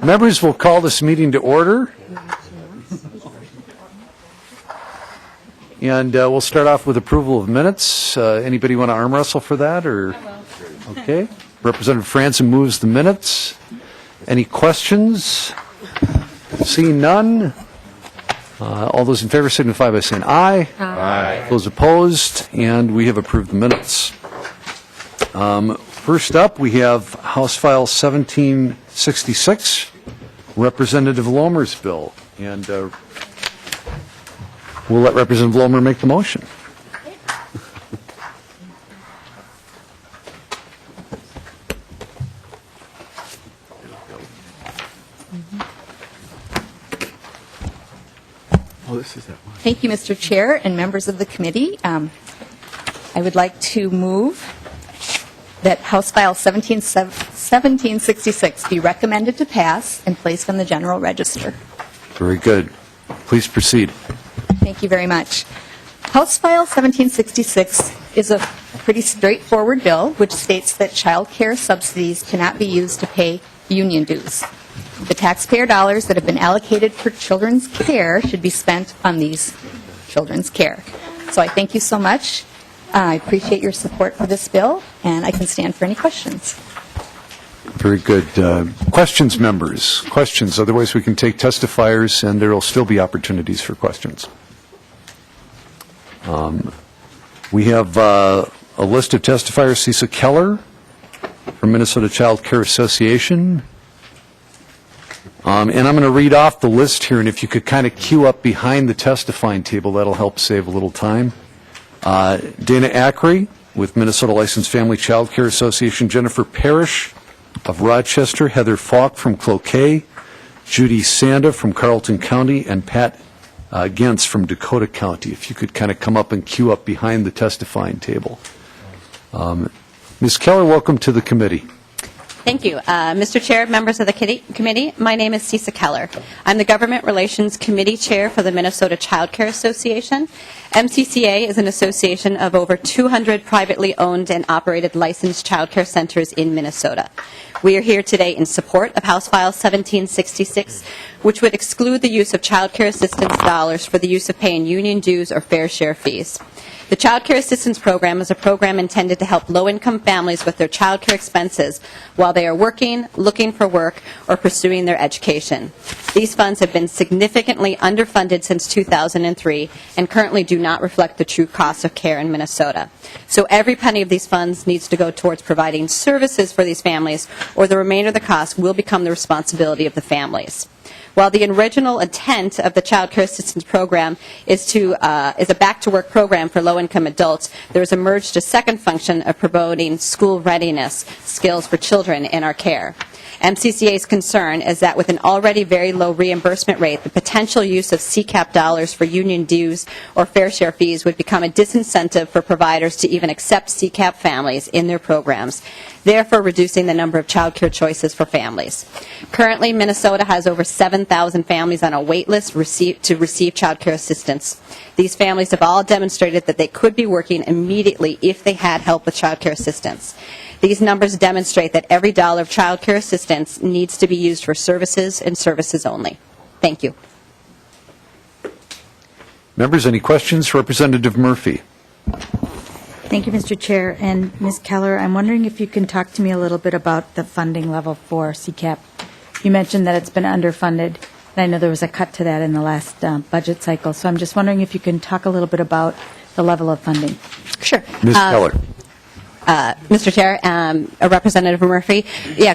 Members will call this meeting to order. And we'll start off with approval of minutes. Anybody want to arm wrestle for that? Or okay. Representative Franson moves the minutes. Any questions? Seeing none. All those in favor signify by saying aye. Aye. Those opposed, and we have approved the minutes. First up, we have House File 1766, Representative Lohmer's bill, and we'll let Representative Lohmer make the motion. Thank you, Mr. Chair and members of the committee. I would like to move that House File 1766 be recommended to pass and placed on the General Register. Very good. Please proceed. Thank you very much. House File 1766 is a pretty straightforward bill which states that child care subsidies cannot be used to pay union dues. The taxpayer dollars that have been allocated for children's care should be spent on these children's care. So I thank you so much. I appreciate your support for this bill, and I can stand for any questions. Very good. Questions, members? Questions. Otherwise, we can take testifiers, and there will still be opportunities for questions. We have a list of testifiers. Cisa Keller from Minnesota Child Care Association. And I'm going to read off the list here, and if you could kind of queue up behind the testifying table, that'll help save a little time. Dana Ackery with Minnesota Licensed Family Child Care Association, Jennifer Parrish of Rochester, Heather Falk from Cloquet, Judy Sanda from Carleton County, and Pat Gentz from Dakota County. If you could kind of come up and queue up behind the testifying table. Ms. Keller, welcome to the committee. Thank you. Mr. Chair, members of the committee, my name is Cisa Keller. I'm the Government Relations Committee Chair for the Minnesota Child Care Association. MCCA is an association of over 200 privately owned and operated licensed child care centers in Minnesota. We are here today in support of House File 1766, which would exclude the use of child care assistance dollars for the use of paying union dues or fair share fees. The Child Care Assistance Program is a program intended to help low-income families with their child care expenses while they are working, looking for work, or pursuing their education. These funds have been significantly underfunded since 2003 and currently do not reflect the true cost of care in Minnesota. So every penny of these funds needs to go towards providing services for these families, or the remainder of the cost will become the responsibility of the families. While the original intent of the Child Care Assistance Program is a back-to-work program for low-income adults, there has emerged a second function of promoting school readiness skills for children in our care. MCCA's concern is that with an already very low reimbursement rate, the potential use of CCAP dollars for union dues or fair share fees would become a disincentive for providers to even accept CCAP families in their programs, therefore reducing the number of child care choices for families. Currently, Minnesota has over 7,000 families on a wait list to receive child care assistance. These families have all demonstrated that they could be working immediately if they had help with child care assistance. These numbers demonstrate that every dollar of child care assistance needs to be used for services and services only. Thank you. Members, any questions? Representative Murphy. Thank you, Mr. Chair. And Ms. Keller, I'm wondering if you can talk to me a little bit about the funding level for CCAP. You mentioned that it's been underfunded, and I know there was a cut to that in the last budget cycle. So I'm just wondering if you can talk a little bit about the level of funding. Sure. Ms. Keller. Mr. Chair, Representative Murphy,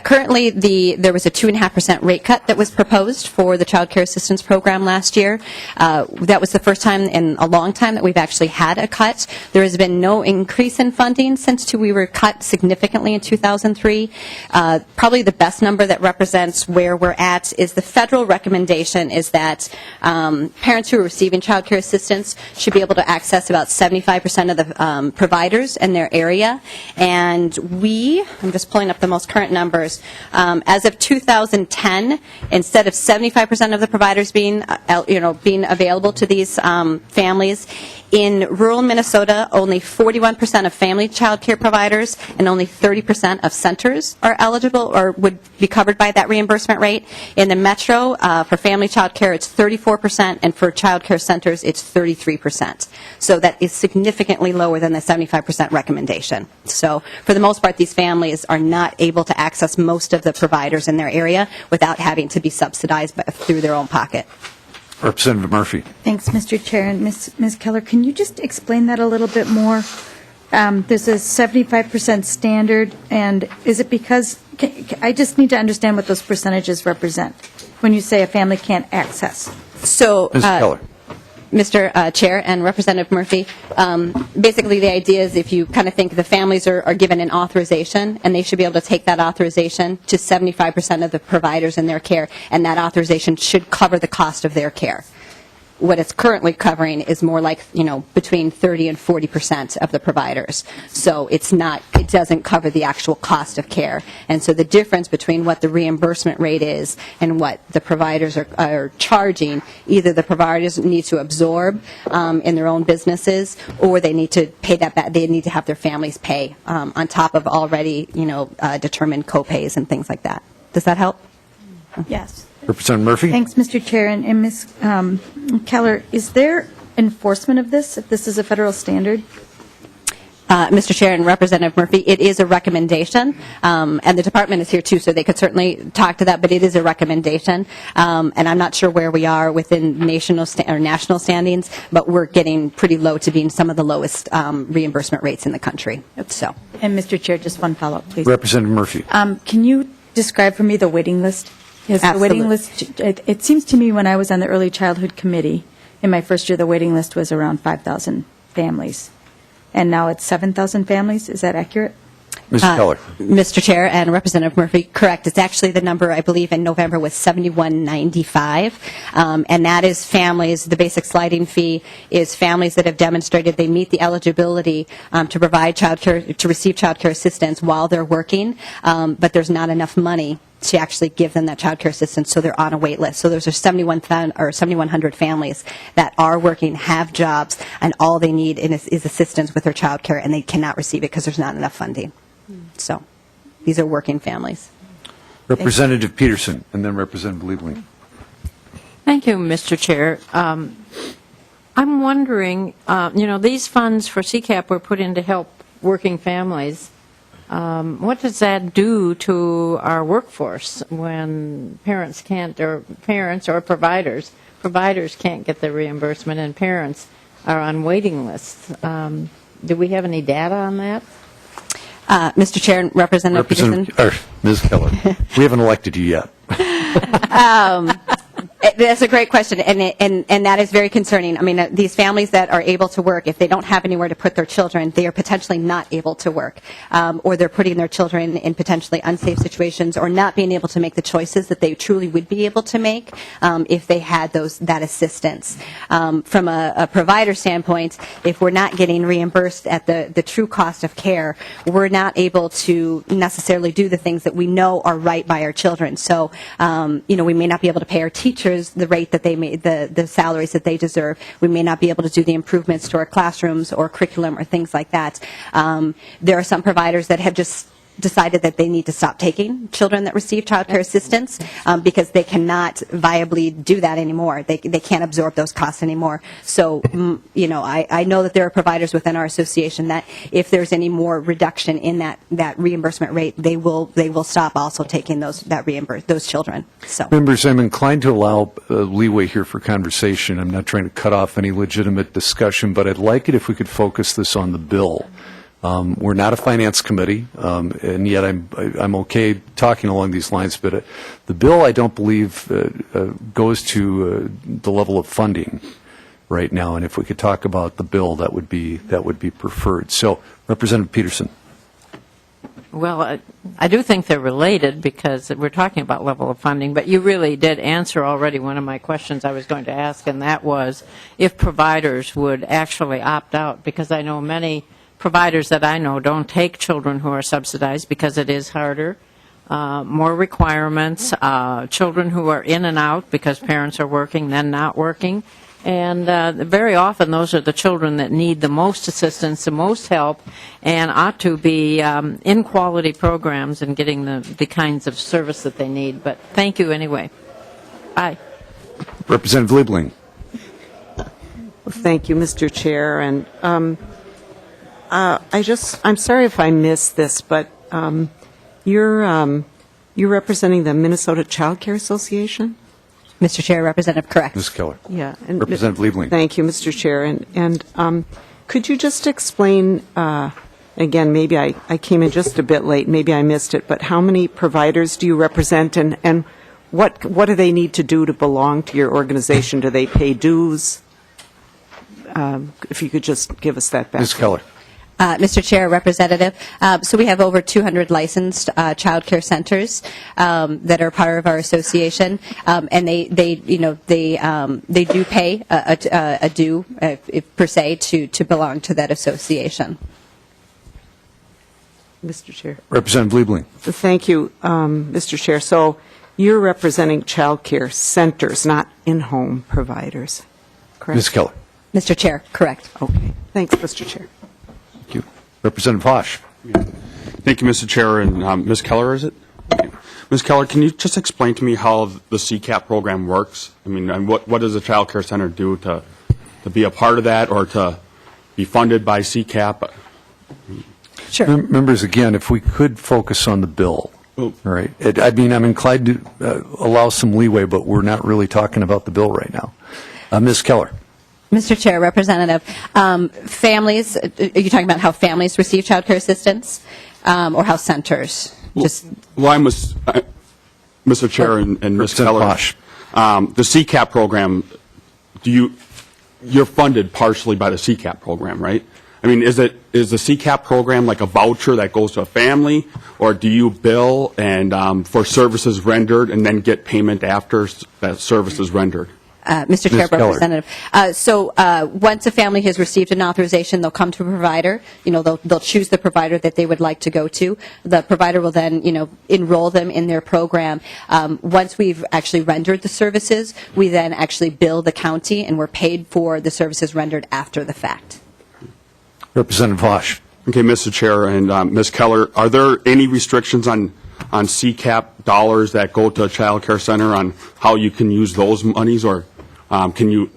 currently there was a 2.5% rate cut that was proposed for the Child Care Assistance Program last year. That was the first time in a long time that we've actually had a cut. There has been no increase in funding since we were cut significantly in 2003. Probably the best number that represents where we're at is the federal recommendation is that parents who are receiving child care assistance should be able to access about 75% of the providers in their area. And I'm just pulling up the most current numbers, as of 2010, instead of 75% of the providers being available to these families, in rural Minnesota, only 41% of family child care providers and only 30% of centers are eligible or would be covered by that reimbursement rate. In the metro, for family child care, it's 34%, and for child care centers, it's 33%. So that is significantly lower than the 75% recommendation. So for the most part, these families are not able to access most of the providers in their area without having to be subsidized through their own pocket. Representative Murphy. Thanks, Mr. Chair. And Ms. Keller, can you just explain that a little bit more? There's a 75% standard, and is it because, I just need to understand what those percentages represent when you say a family can't access. So, Ms. Keller. Mr. Chair and Representative Murphy, basically the idea is if you kind of think the families are given an authorization, and they should be able to take that authorization to 75% of the providers in their care, and that authorization should cover the cost of their care. What it's currently covering is more like, between 30 and 40% of the providers. So it doesn't cover the actual cost of care. And so the difference between what the reimbursement rate is and what the providers are charging, either the providers need to absorb in their own businesses, or they need to pay that back. They need to have their families pay on top of already, determined copays and things like that. Does that help? Yes. Representative Murphy. Thanks, Mr. Chair. And Ms. Keller, is there enforcement of this, if this is a federal standard? Mr. Chair and Representative Murphy, it is a recommendation, and the department is here too, so they could certainly talk to that, but it is a recommendation, and I'm not sure where we are within national standings, but we're getting pretty low to being some of the lowest reimbursement rates in the country. So. And Mr. Chair, just one follow-up, please. Representative Murphy. Can you describe for me the waiting list? Yes, the waiting list, it seems to me when I was on the Early Childhood Committee, in my first year, the waiting list was around 5,000 families. And now it's 7,000 families. Is that accurate? Ms. Keller. Mr. Chair and Representative Murphy, correct. It's actually the number, I believe, in November was 7195, and that is families. The basic sliding fee is families that have demonstrated they meet the eligibility to provide childcare, to receive childcare assistance while they're working, but there's not enough money to actually give them that child care assistance, so they're on a wait list. So those are 7,100 families that are working, have jobs, and all they need is assistance with their child care, and they cannot receive it because there's not enough funding. So these are working families. Representative Peterson, and then Representative Liebling. Thank you, Mr. Chair. I'm wondering, these funds for CCAP were put in to help working families. What does that do to our workforce when parents or providers can't get the reimbursement and parents are on waiting lists? Do we have any data on that? Mr. Chair and Representative Peterson. Ms. Keller, we haven't elected you yet. That's a great question, and that is very concerning. I mean, these families that are able to work, if they don't have anywhere to put their children, they are potentially not able to work, or they're putting their children in potentially unsafe situations, or not being able to make the choices that they truly would be able to make if they had that assistance. From a provider standpoint, if we're not getting reimbursed at the true cost of care, we're not able to necessarily do the things that we know are right by our children. So, we may not be able to pay our teachers the rate that they made, the salaries that they deserve. We may not be able to do the improvements to our classrooms or curriculum or things like that. There are some providers that have just decided that they need to stop taking children that receive child care assistance because they cannot viably do that anymore. They can't absorb those costs anymore. So, I know that there are providers within our association that if there's any more reduction in that reimbursement rate, they will stop also taking those children. So, Members, I'm inclined to allow leeway here for conversation. I'm not trying to cut off any legitimate discussion, but I'd like it if we could focus this on the bill. We're not a finance committee, and yet I'm okay talking along these lines. But the bill, I don't believe, goes to the level of funding right now. And if we could talk about the bill, that would be preferred. So, Representative Peterson. Well, I do think they're related because we're talking about level of funding, but you really did answer already one of my questions I was going to ask, and that was if providers would actually opt out, because I know many providers that I know don't take children who are subsidized because it is harder, more requirements, children who are in and out because parents are working, then not working. And very often those are the children that need the most assistance, the most help, and ought to be in quality programs and getting the kinds of service that they need. But thank you anyway. Bye. Representative Liebling. Well, thank you, Mr. Chair. And I'm sorry if I missed this, but you're representing the Minnesota Child Care Association? Mr. Chair, Representative, correct. Ms. Keller. Yeah. And Representative Liebling. Thank you, Mr. Chair. And could you just explain, again, maybe I came in just a bit late, maybe I missed it, but how many providers do you represent, and what do they need to do to belong to your organization? Do they pay dues? If you could just give us that back. Ms. Keller. Mr. Chair, Representative, so we have over 200 licensed child care centers that are part of our association, and they do pay a due, per se, to belong to that association. Mr. Chair. Representative Liebling. Thank you, Mr. Chair. So you're representing child care centers, not in-home providers, correct? Ms. Keller. Mr. Chair, correct. Okay. Thanks, Mr. Chair. Thank you. Representative Hosh. Thank you, Mr. Chair. And Ms. Keller, is it? Okay. Ms. Keller, can you just explain to me how the CCAP program works? I mean, and what does a child care center do to be a part of that or to be funded by CCAP? Sure. Members, again, if we could focus on the bill. Oh. All right. I'm inclined to allow some leeway, but we're not really talking about the bill right now. Ms. Keller. Mr. Chair, Representative, families, are you talking about how families receive child care assistance or how centers? Well, Mr. Chair and Ms. Keller, Hosh. the CCAP program, you're funded partially by the CCAP program, right? I mean, is the CCAP program like a voucher that goes to a family, or do you bill and for services rendered and then get payment after that service is rendered? Mr. Chair, Ms. Keller. Representative. So once a family has received an authorization, they'll come to a provider. They'll choose the provider that they would like to go to. The provider will then, enroll them in their program. Once we've actually rendered the services, we then actually bill the county, and we're paid for the services rendered after the fact. Representative Hosh. Okay, Mr. Chair and Ms. Keller, are there any restrictions on CCAP dollars that go to a child care center on how you can use those monies, or can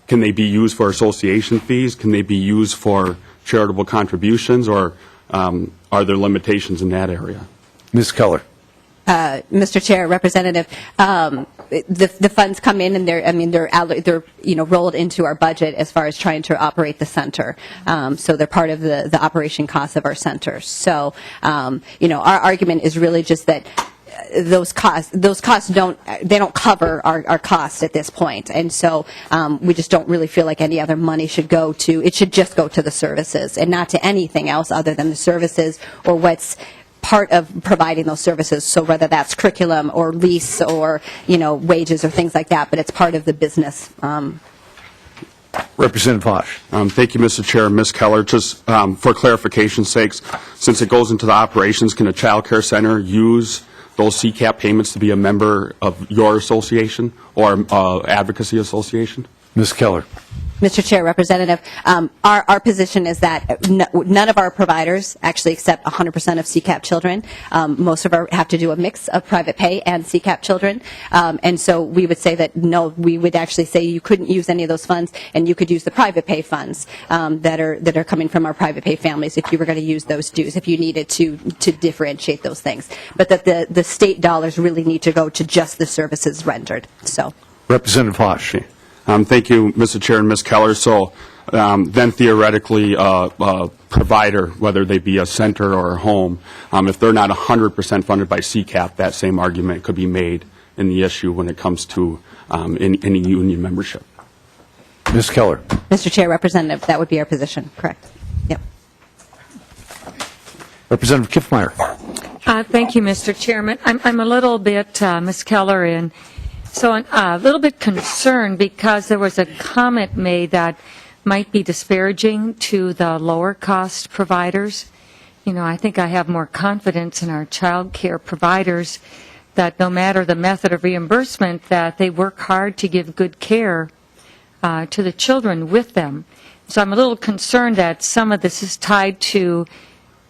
they be used for association fees? Can they be used for charitable contributions, or are there limitations in that area? Ms. Keller. Mr. Chair, Representative, the funds come in and they're rolled into our budget as far as trying to operate the center. So they're part of the operation costs of our centers. So our argument is really just that those costs don't cover our costs at this point, and so we just don't really feel like any other money should go to. It should just go to the services and not to anything else other than the services or what's part of providing those services. So whether that's curriculum or lease or wages or things like that, but it's part of the business. Representative Hosh. Thank you, Mr. Chair. Ms. Keller, just for clarification's sakes, since it goes into the operations, can a child care center use those CCAP payments to be a member of your association or advocacy association? Ms. Keller. Mr. Chair, Representative, our position is that none of our providers actually accept 100% of CCAP children. Most of our have to do a mix of private pay and CCAP children. And so we would say that no, we would actually say you couldn't use any of those funds, and you could use the private pay funds that are coming from our private pay families if you were going to use those dues, if you needed to differentiate those things. But that the state dollars really need to go to just the services rendered. So, Representative Hosh. Thank you, Mr. Chair and Ms. Keller. So then theoretically, a provider, whether they be a center or a home, if they're not 100% funded by CCAP, that same argument could be made in the issue when it comes to any union membership. Ms. Keller. Mr. Chair, Representative, that would be our position. Correct. Yep. Representative Kiffmeyer. Thank you, Mr. Chairman. I'm a little bit, Ms. Keller, a little bit concerned because there was a comment made that might be disparaging to the lower-cost providers. You know, I think I have more confidence in our child care providers that no matter the method of reimbursement, that they work hard to give good care to the children with them. So I'm a little concerned that some of this is tied to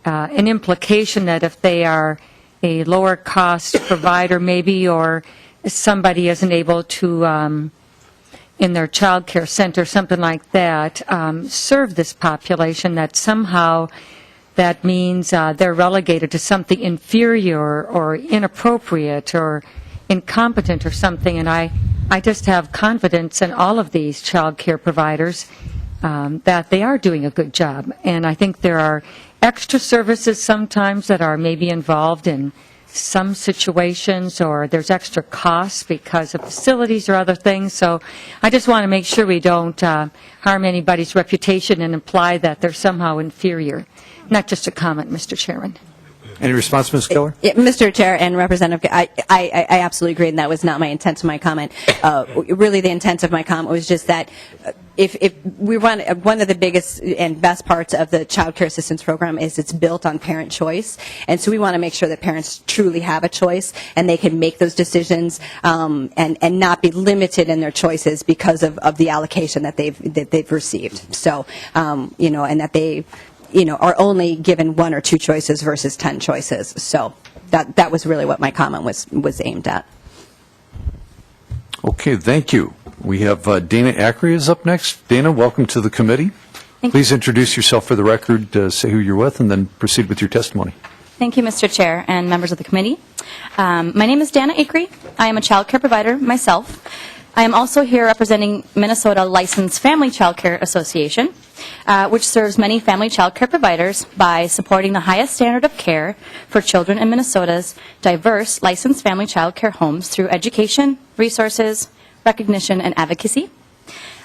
an implication that if they are a lower-cost provider maybe, or somebody isn't able to, in their child care center, something like that, serve this population, that somehow that means they're relegated to something inferior or inappropriate or incompetent or something. And I just have confidence in all of these child care providers that they are doing a good job. And I think there are extra services sometimes that are maybe involved in some situations, or there's extra costs because of facilities or other things. So I just want to make sure we don't harm anybody's reputation and imply that they're somehow inferior. Not just a comment, Mr. Chairman. Any response, Ms. Keller? Mr. Chair and Representative, I absolutely agree, and that was not my intent of my comment. Really, the intent of my comment was just that if we run, one of the biggest and best parts of the child care assistance program is it's built on parent choice, and so we want to make sure that parents truly have a choice and they can make those decisions and not be limited in their choices because of the allocation that they've received. So, you know, and that they, you know, are only given 1 or 2 choices versus 10 choices. So that was really what my comment was aimed at. Okay, thank you. We have Dana Acri is up next. Dana, welcome to the committee. Thank Please introduce yourself for the record, say who you're with, and then proceed with your testimony. Thank you, Mr. Chair and members of the committee. My name is Dana Acri. I am a child care provider myself. I am also here representing Minnesota Licensed Family Child Care Association, which serves many family child care providers by supporting the highest standard of care for children in Minnesota's diverse licensed family child care homes through education, resources, recognition, and advocacy.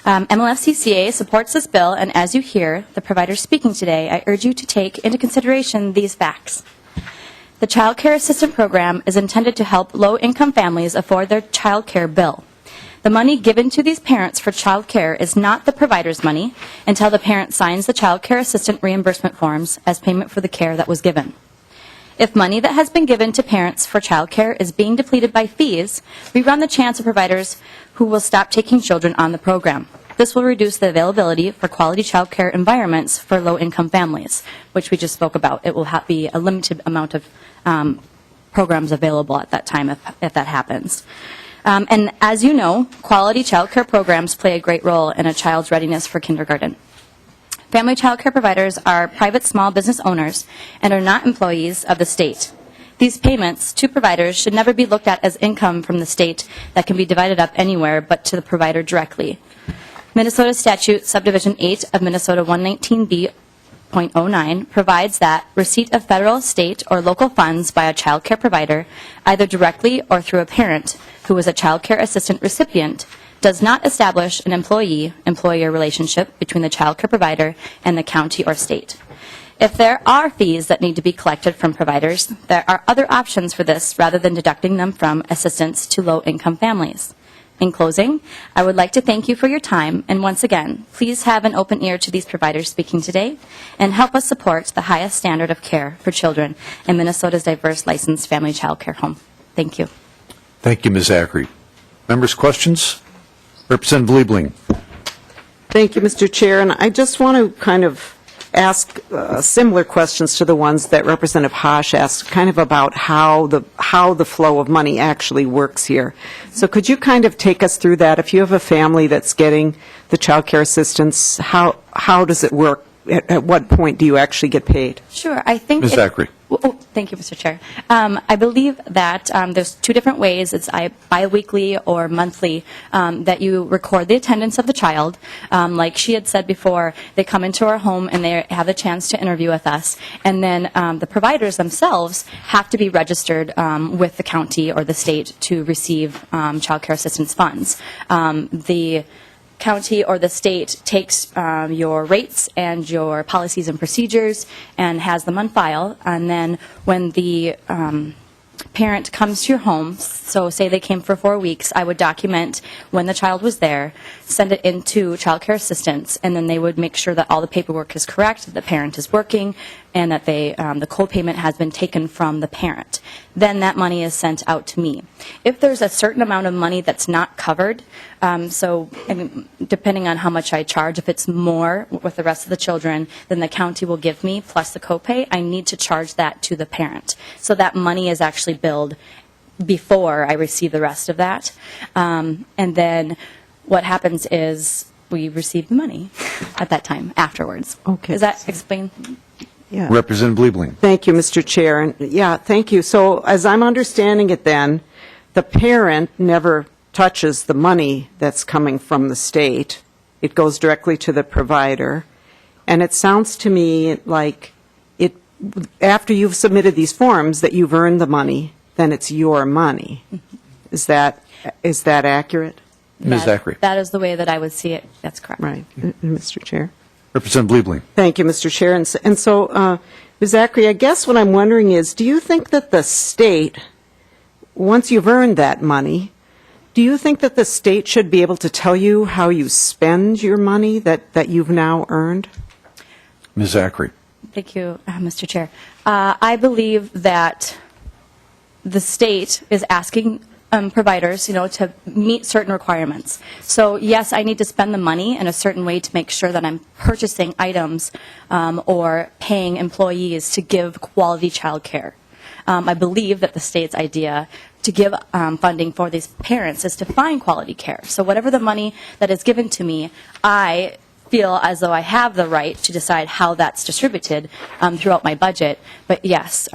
MLFCCA supports this bill, and as you hear the providers speaking today, I urge you to take into consideration these facts. The Child Care Assistant Program is intended to help low-income families afford their child care bill. The money given to these parents for child care is not the provider's money until the parent signs the child care assistant reimbursement forms as payment for the care that was given. If money that has been given to parents for child care is being depleted by fees, we run the chance of providers who will stop taking children on the program. This will reduce the availability for quality child care environments for low-income families, which we just spoke about. It will be a limited amount of programs available at that time if that happens. And as you know, quality child care programs play a great role in a child's readiness for kindergarten. Family child care providers are private small business owners and are not employees of the state. These payments to providers should never be looked at as income from the state that can be divided up anywhere but to the provider directly. Minnesota Statute Subdivision 8 of Minnesota 119B.09 provides that receipt of federal, state, or local funds by a child care provider, either directly or through a parent who is a child care assistant recipient, does not establish an employee-employer relationship between the child care provider and the county or state. If there are fees that need to be collected from providers, there are other options for this rather than deducting them from assistance to low-income families. In closing, I would like to thank you for your time, and once again, please have an open ear to these providers speaking today and help us support the highest standard of care for children in Minnesota's diverse licensed family child care home. Thank you. Thank you, Ms. Acri. Members, questions? Representative Liebling. Thank you, Mr. Chair. And I just want to kind of ask similar questions to the ones that Representative Haas asked, kind of about how the flow of money actually works here. So could you kind of take us through that? If you have a family that's getting the child care assistance, how does it work? At what point do you actually get paid? Sure. I think Ms. Acri. Thank you, Mr. Chair. I believe that there's 2 different ways. It's biweekly or monthly that you record the attendance of the child. Like she had said before, they come into our home and they have the chance to interview with us. And then the providers themselves have to be registered with the county or the state to receive child care assistance funds. The county or the state takes your rates and your policies and procedures and has them on file. And then when the parent comes to your home, so say they came for 4 weeks, I would document when the child was there, send it into child care assistance, and then they would make sure that all the paperwork is correct, that the parent is working, and that the co-payment has been taken from the parent. Then that money is sent out to me. If there's a certain amount of money that's not covered, depending on how much I charge, if it's more with the rest of the children than the county will give me, plus the copay, I need to charge that to the parent. So that money is actually billed before I receive the rest of that. And then what happens is we receive the money at that time afterwards. Okay. Does that explain? Yeah. Representative Liebling. Thank you, Mr. Chair. And yeah, thank you. So as I'm understanding it then, the parent never touches the money that's coming from the state. It goes directly to the provider. And it sounds to me like after you've submitted these forms that you've earned the money, then it's your money. Is that accurate? Ms. Zachary. That is the way that I would see it. That's correct. Right, Mr. Chair. Representative Liebling. Thank you, Mr. Chair. And so, Ms. Zachary, I guess what I'm wondering is, do you think that the state, once you've earned that money, do you think that the state should be able to tell you how you spend your money that you've now earned? Ms. Zachary. Thank you, Mr. Chair. I believe that the state is asking providers, to meet certain requirements. So yes, I need to spend the money in a certain way to make sure that I'm purchasing items or paying employees to give quality child care. I believe that the state's idea to give funding for these parents is to find quality care. So whatever the money that is given to me, I feel as though I have the right to decide how that's distributed throughout my budget. But yes,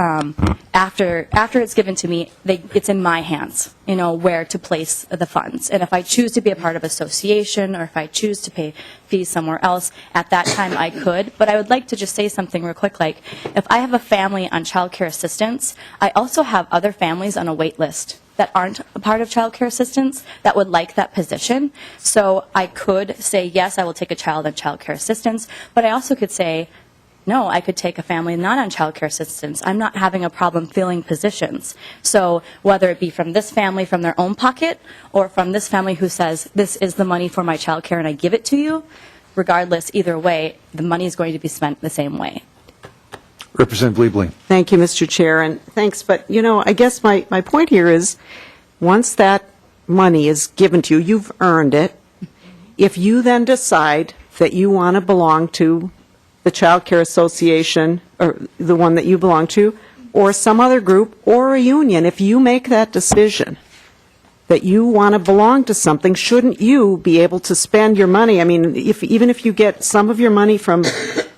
after it's given to me, it's in my hands, where to place the funds. And if I choose to be a part of association or if I choose to pay fees somewhere else, at that time I could. But I would like to just say something real quick, like if I have a family on child care assistance, I also have other families on a wait list that aren't a part of child care assistance that would like that position. So I could say, yes, I will take a child on child care assistance, but I also could say, no, I could take a family not on child care assistance. I'm not having a problem filling positions. So whether it be from this family from their own pocket or from this family who says, this is the money for my child care and I give it to you, regardless, either way, the money is going to be spent the same way. Representative Liebling. Thank you, Mr. Chair, and thanks. But, I guess my point here is, once that money is given to you, you've earned it. If you then decide that you want to belong to the Child Care Association, or the one that you belong to, or some other group, or a union, if you make that decision that you want to belong to something, shouldn't you be able to spend your money? I mean, even if you get some of your money from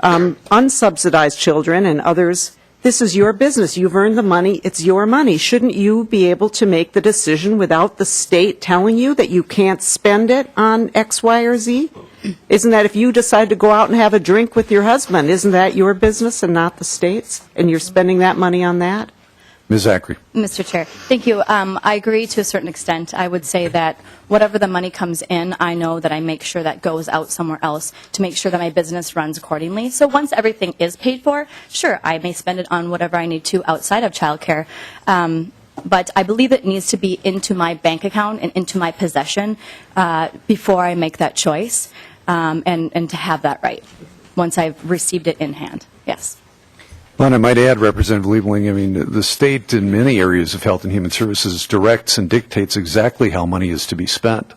unsubsidized children and others, this is your business. You've earned the money. It's your money. Shouldn't you be able to make the decision without the state telling you that you can't spend it on X, Y, or Z? Isn't that if you decide to go out and have a drink with your husband, isn't that your business and not the state's? And you're spending that money on that? Ms. Zachary. Mr. Chair, thank you. I agree to a certain extent. I would say that whatever the money comes in, I know that I make sure that goes out somewhere else to make sure that my business runs accordingly. So once everything is paid for, sure, I may spend it on whatever I need to outside of childcare. But I believe it needs to be into my bank account and into my possession before I make that choice and to have that right once I've received it in hand. Yes. Well, and I might add, Representative Liebling, the state in many areas of health and human services directs and dictates exactly how money is to be spent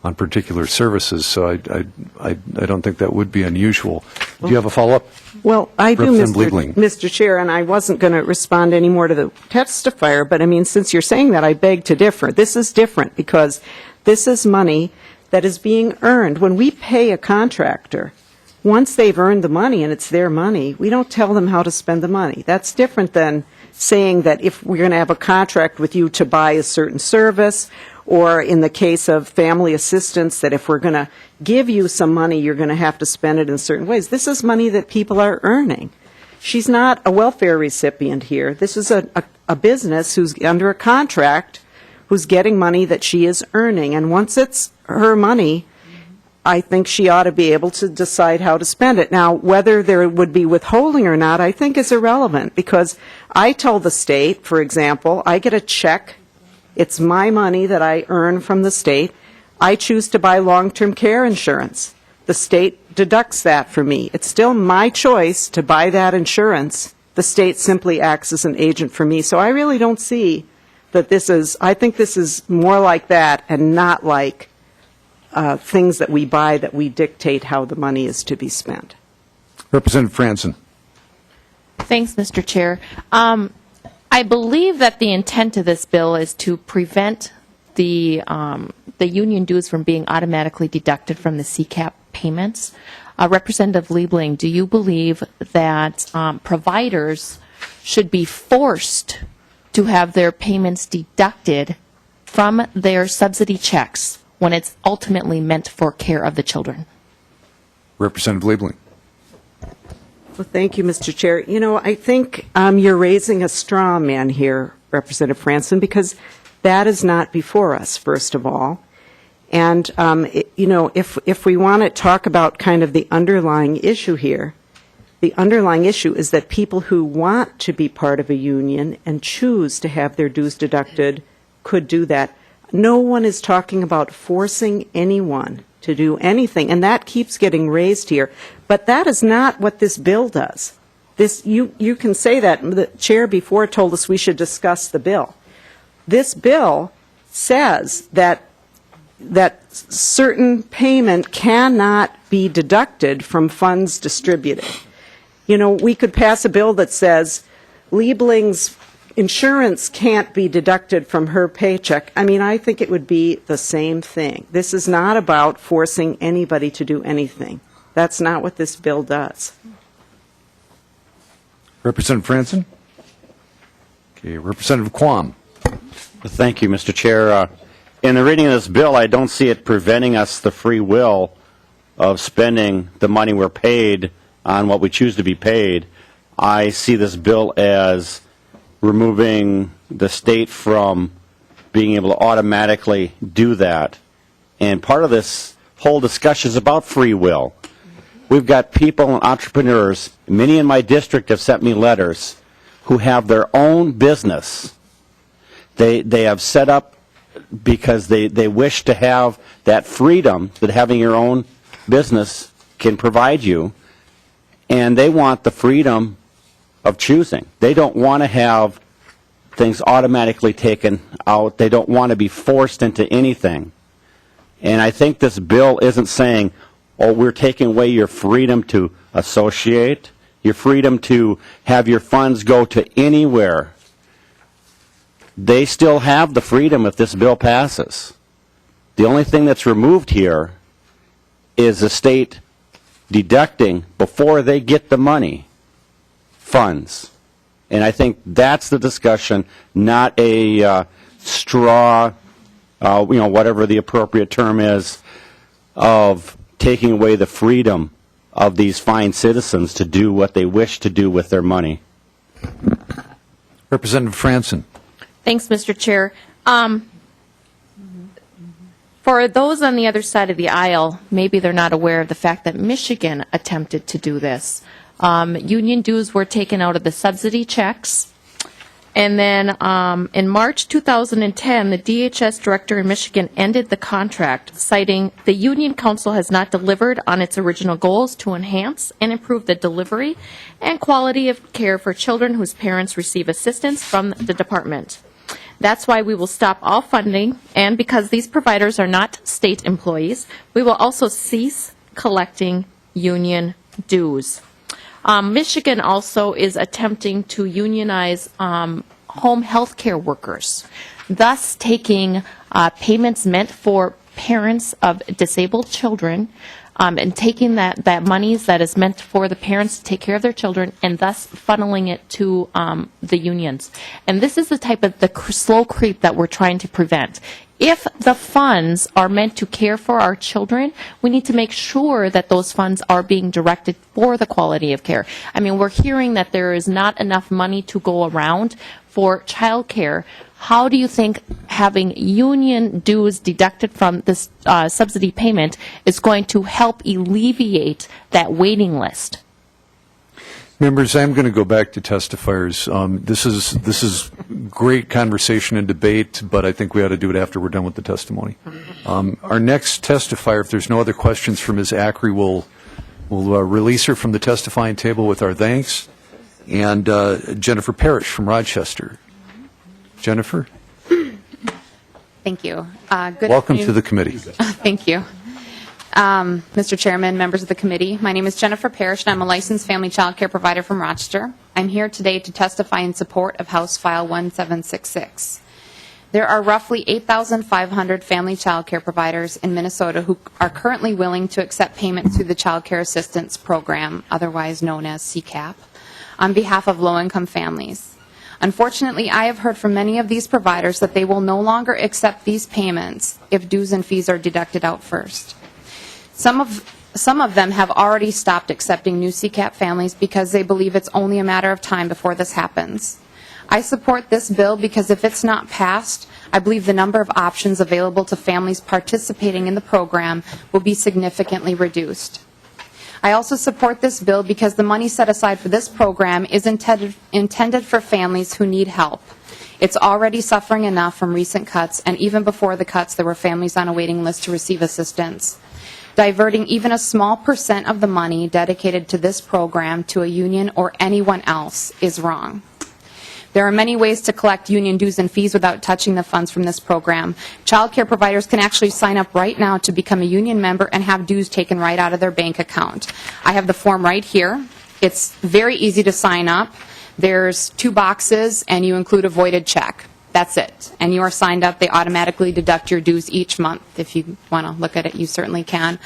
on particular services, so I don't think that would be unusual. Do you have a follow-up? Well, I do, Representative Liebling. Mr. Chair, and I wasn't going to respond any more to the testifier, but since you're saying that, I beg to differ. This is different because this is money that is being earned. When we pay a contractor, once they've earned the money and it's their money, we don't tell them how to spend the money. That's different than saying that if we're going to have a contract with you to buy a certain service, or in the case of family assistance, that if we're going to give you some money, you're going to have to spend it in certain ways. This is money that people are earning. She's not a welfare recipient here. This is a business who's under a contract, who's getting money that she is earning. And once it's her money, I think she ought to be able to decide how to spend it. Now, whether there would be withholding or not, I think is irrelevant, because I tell the state, for example, I get a check. It's my money that I earn from the state. I choose to buy long-term care insurance. The state deducts that for me. It's still my choice to buy that insurance. The state simply acts as an agent for me. So I really don't see that this is, I think this is more like that and not like things that we buy that we dictate how the money is to be spent. Representative Franson. Thanks, Mr. Chair. I believe that the intent of this bill is to prevent the union dues from being automatically deducted from the CCAP payments. Representative Liebling, do you believe that providers should be forced to have their payments deducted from their subsidy checks when it's ultimately meant for care of the children? Representative Liebling. Well, thank you, Mr. Chair. You know, I think you're raising a straw man here, Representative Franson, because that is not before us, first of all. And, you know, if we want to talk about kind of the underlying issue here, the underlying issue is that people who want to be part of a union and choose to have their dues deducted could do that. No one is talking about forcing anyone to do anything, and that keeps getting raised here. But that is not what this bill does. This, you can say that. The chair before told us we should discuss the bill. This bill says that certain payment cannot be deducted from funds distributed. You know, we could pass a bill that says Liebling's insurance can't be deducted from her paycheck. I mean, I think it would be the same thing. This is not about forcing anybody to do anything. That's not what this bill does. Representative Franson. Okay, Representative Quam. Thank you, Mr. Chair. In the reading of this bill, I don't see it preventing us the free will of spending the money we're paid on what we choose to be paid. I see this bill as removing the state from being able to automatically do that. And part of this whole discussion is about free will. We've got people and entrepreneurs, many in my district have sent me letters, who have their own business. They have set up because they wish to have that freedom that having your own business can provide you, and they want the freedom of choosing. They don't want to have things automatically taken out. They don't want to be forced into anything. And I think this bill isn't saying, oh, we're taking away your freedom to associate, your freedom to have your funds go to anywhere. They still have the freedom if this bill passes. The only thing that's removed here is the state deducting, before they get the money, funds. And I think that's the discussion, not a straw, whatever the appropriate term is, of taking away the freedom of these fine citizens to do what they wish to do with their money. Representative Franson. Thanks, Mr. Chair. For those on the other side of the aisle, maybe they're not aware of the fact that Michigan attempted to do this. Union dues were taken out of the subsidy checks. And then in March 2010, the DHS director in Michigan ended the contract, citing the Union Council has not delivered on its original goals to enhance and improve the delivery and quality of care for children whose parents receive assistance from the department. That's why we will stop all funding, and because these providers are not state employees, we will also cease collecting union dues. Michigan also is attempting to unionize home health care workers, thus taking payments meant for parents of disabled children and taking that monies that is meant for the parents to take care of their children and thus funneling it to the unions. And this is the type of the slow creep that we're trying to prevent. If the funds are meant to care for our children, we need to make sure that those funds are being directed for the quality of care. I mean, we're hearing that there is not enough money to go around for child care. how do you think having union dues deducted from this subsidy payment is going to help alleviate that waiting list? Members, I'm going to go back to testifiers. This is great conversation and debate, but I think we ought to do it after we're done with the testimony. Our next testifier, if there's no other questions for Ms. Ackery, we'll release her from the testifying table with our thanks. And Jennifer Parrish from Rochester. Jennifer? Thank you. Welcome to the committee. Thank you. Mr. Chairman, members of the committee, my name is Jennifer Parrish, and I'm a licensed family child care provider from Rochester. I'm here today to testify in support of House File 1766. There are roughly 8,500 family child care providers in Minnesota who are currently willing to accept payment through the Child Care Assistance Program, otherwise known as CCAP, on behalf of low-income families. Unfortunately, I have heard from many of these providers that they will no longer accept these payments if dues and fees are deducted out first. Some of them have already stopped accepting new CCAP families because they believe it's only a matter of time before this happens. I support this bill because if it's not passed, I believe the number of options available to families participating in the program will be significantly reduced. I also support this bill because the money set aside for this program is intended for families who need help. It's already suffering enough from recent cuts, and even before the cuts, there were families on a waiting list to receive assistance. Diverting even a small % of the money dedicated to this program to a union or anyone else is wrong. There are many ways to collect union dues and fees without touching the funds from this program. Child care providers can actually sign up right now to become a union member and have dues taken right out of their bank account. I have the form right here. It's very easy to sign up. There's 2 boxes, and you include a voided check. That's it. And you are signed up. They automatically deduct your dues each month. If you want to look at it, you certainly can.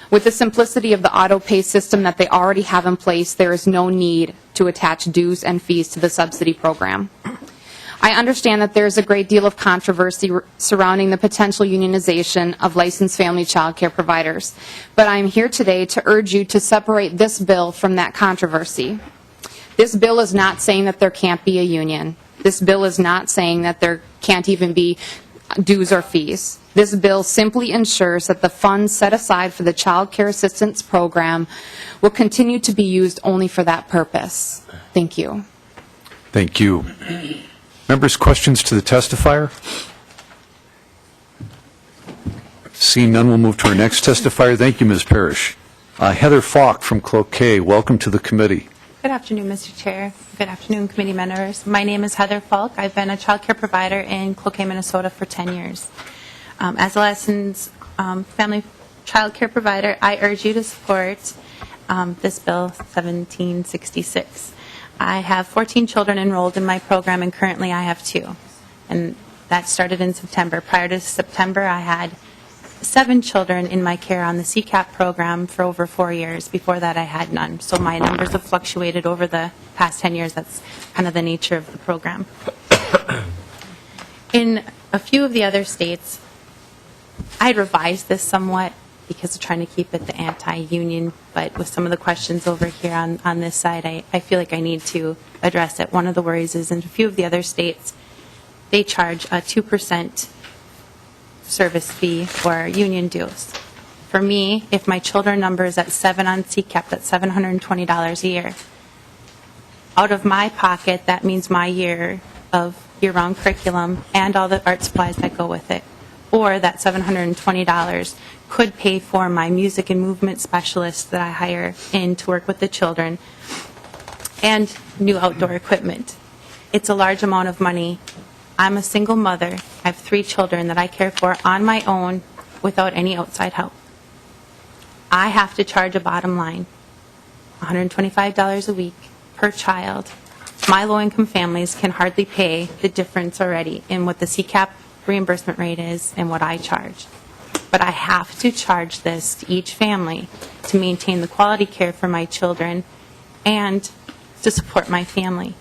With the simplicity of the auto pay system that they already have in place, there is no need to attach dues and fees to the subsidy program. I understand that there is a great deal of controversy surrounding the potential unionization of licensed family child care providers, but I am here today to urge you to separate this bill from that controversy. This bill is not saying that there can't be a union. This bill is not saying that there can't even be dues or fees. This bill simply ensures that the funds set aside for the Child Care Assistance Program will continue to be used only for that purpose. Thank you. Thank you. Members, questions to the testifier? Seeing none, we'll move to our next testifier. Thank you, Ms. Parrish. Heather Falk from Cloquet, welcome to the committee. Good afternoon, Mr. Chair. Good afternoon, committee members. My name is Heather Falk. I've been a child care provider in Cloquet, Minnesota for 10 years. As a licensed family child care provider, I urge you to support this bill 1766. I have 14 children enrolled in my program, and currently I have 2. And that started in September. Prior to September, I had 7 children in my care on the CCAP program for over 4 years. Before that, I had none. So my numbers have fluctuated over the past 10 years. That's kind of the nature of the program. In a few of the other states, I revised this somewhat because of trying to keep it the anti-union, but with some of the questions over here on this side, I feel like I need to address it. One of the worries is in a few of the other states, they charge a 2% service fee for union dues. For me, if my children number is at 7 on CCAP, that's $720 a year. Out of my pocket, that means my year of year-round curriculum and all the art supplies that go with it. Or that $720 could pay for my music and movement specialist that I hire in to work with the children and new outdoor equipment. It's a large amount of money. I'm a single mother. I have 3 children that I care for on my own without any outside help. I have to charge a bottom line, $125 a week per child. My low-income families can hardly pay the difference already in what the CCAP reimbursement rate is and what I charge. But I have to charge this to each family to maintain the quality care for my children and to support my family.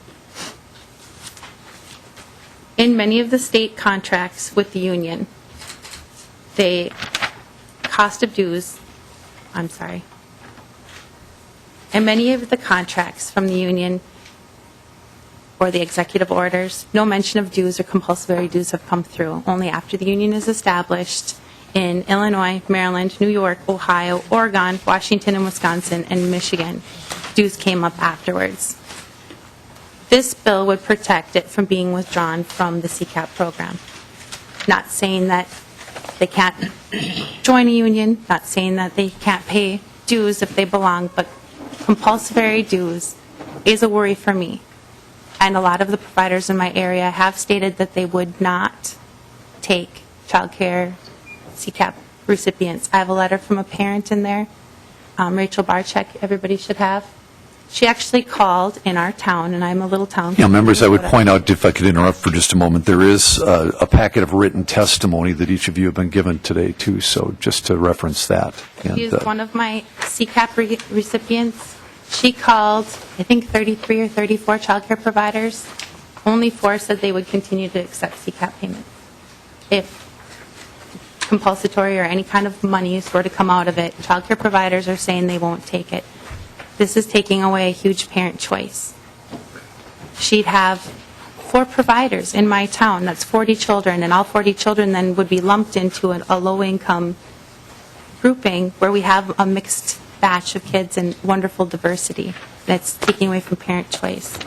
In many of the state contracts with the union, the cost of dues, in many of the contracts from the union, or the executive orders, no mention of dues or compulsory dues have come through. Only after the union is established in Illinois, Maryland, New York, Ohio, Oregon, Washington, and Wisconsin, and Michigan, dues came up afterwards. This bill would protect it from being withdrawn from the CCAP program. Not saying that they can't join a union, not saying that they can't pay dues if they belong, but compulsory dues is a worry for me. And a lot of the providers in my area have stated that they would not take child care CCAP recipients. I have a letter from a parent in there, Rachel Barczyk, everybody should have. She actually called in our town, and I'm a little town. Yeah, members, I would point out, if I could interrupt for just a moment, there is a packet of written testimony that each of you have been given today, too, so just to reference that. She is one of my CCAP recipients. She called, I think, 33 or 34 child care providers. Only 4 said they would continue to accept CCAP payments. If compulsory or any kind of monies were to come out of it, child care providers are saying they won't take it. This is taking away a huge parent choice. She'd have 4 providers in my town, that's 40 children, and all 40 children then would be lumped into a low-income grouping where we have a mixed batch of kids and wonderful diversity. That's taking away from parent choice.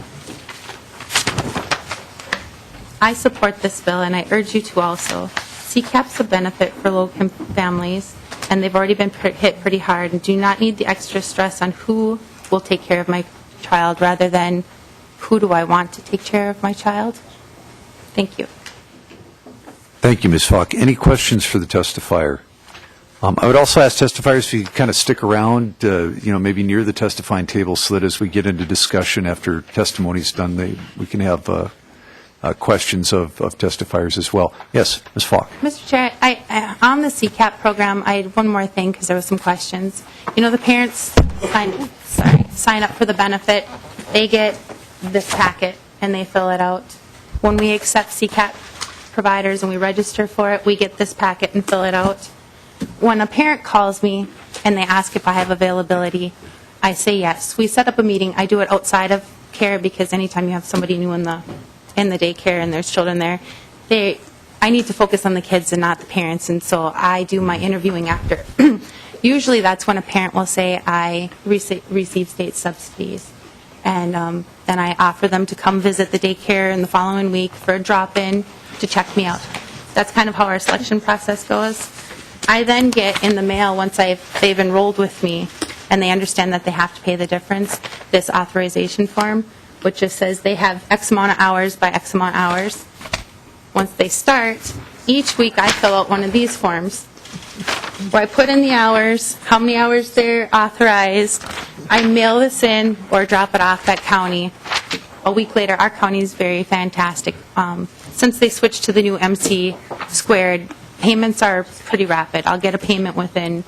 I support this bill, and I urge you to also. CCAP's a benefit for low-income families, and they've already been hit pretty hard and do not need the extra stress on who will take care of my child rather than who do I want to take care of my child. Thank you. Thank you, Ms. Falk. Any questions for the testifier? I would also ask testifiers if you could kind of stick around, maybe near the testifying table so that as we get into discussion after testimony is done, we can have questions of testifiers as well. Yes, Ms. Falk. Mr. Chair, on the CCAP program, I had one more thing because there were some questions. The parents sign up for the benefit. They get this packet and they fill it out. When we accept CCAP providers and we register for it, we get this packet and fill it out. When a parent calls me and they ask if I have availability, I say yes. We set up a meeting. I do it outside of care because anytime you have somebody new in the daycare and there's children there, I need to focus on the kids and not the parents, and so I do my interviewing after. Usually that's when a parent will say, I receive state subsidies, and then I offer them to come visit the daycare in the following week for a drop-in to check me out. That's kind of how our selection process goes. I then get in the mail, once they've enrolled with me and they understand that they have to pay the difference, this authorization form, which just says they have X amount of hours by X amount of hours. Once they start, each week I fill out one of these forms where I put in the hours, how many hours they're authorized. I mail this in or drop it off at county. A week later, our county is very fantastic. Since they switched to the new MC squared, payments are pretty rapid. I'll get a payment within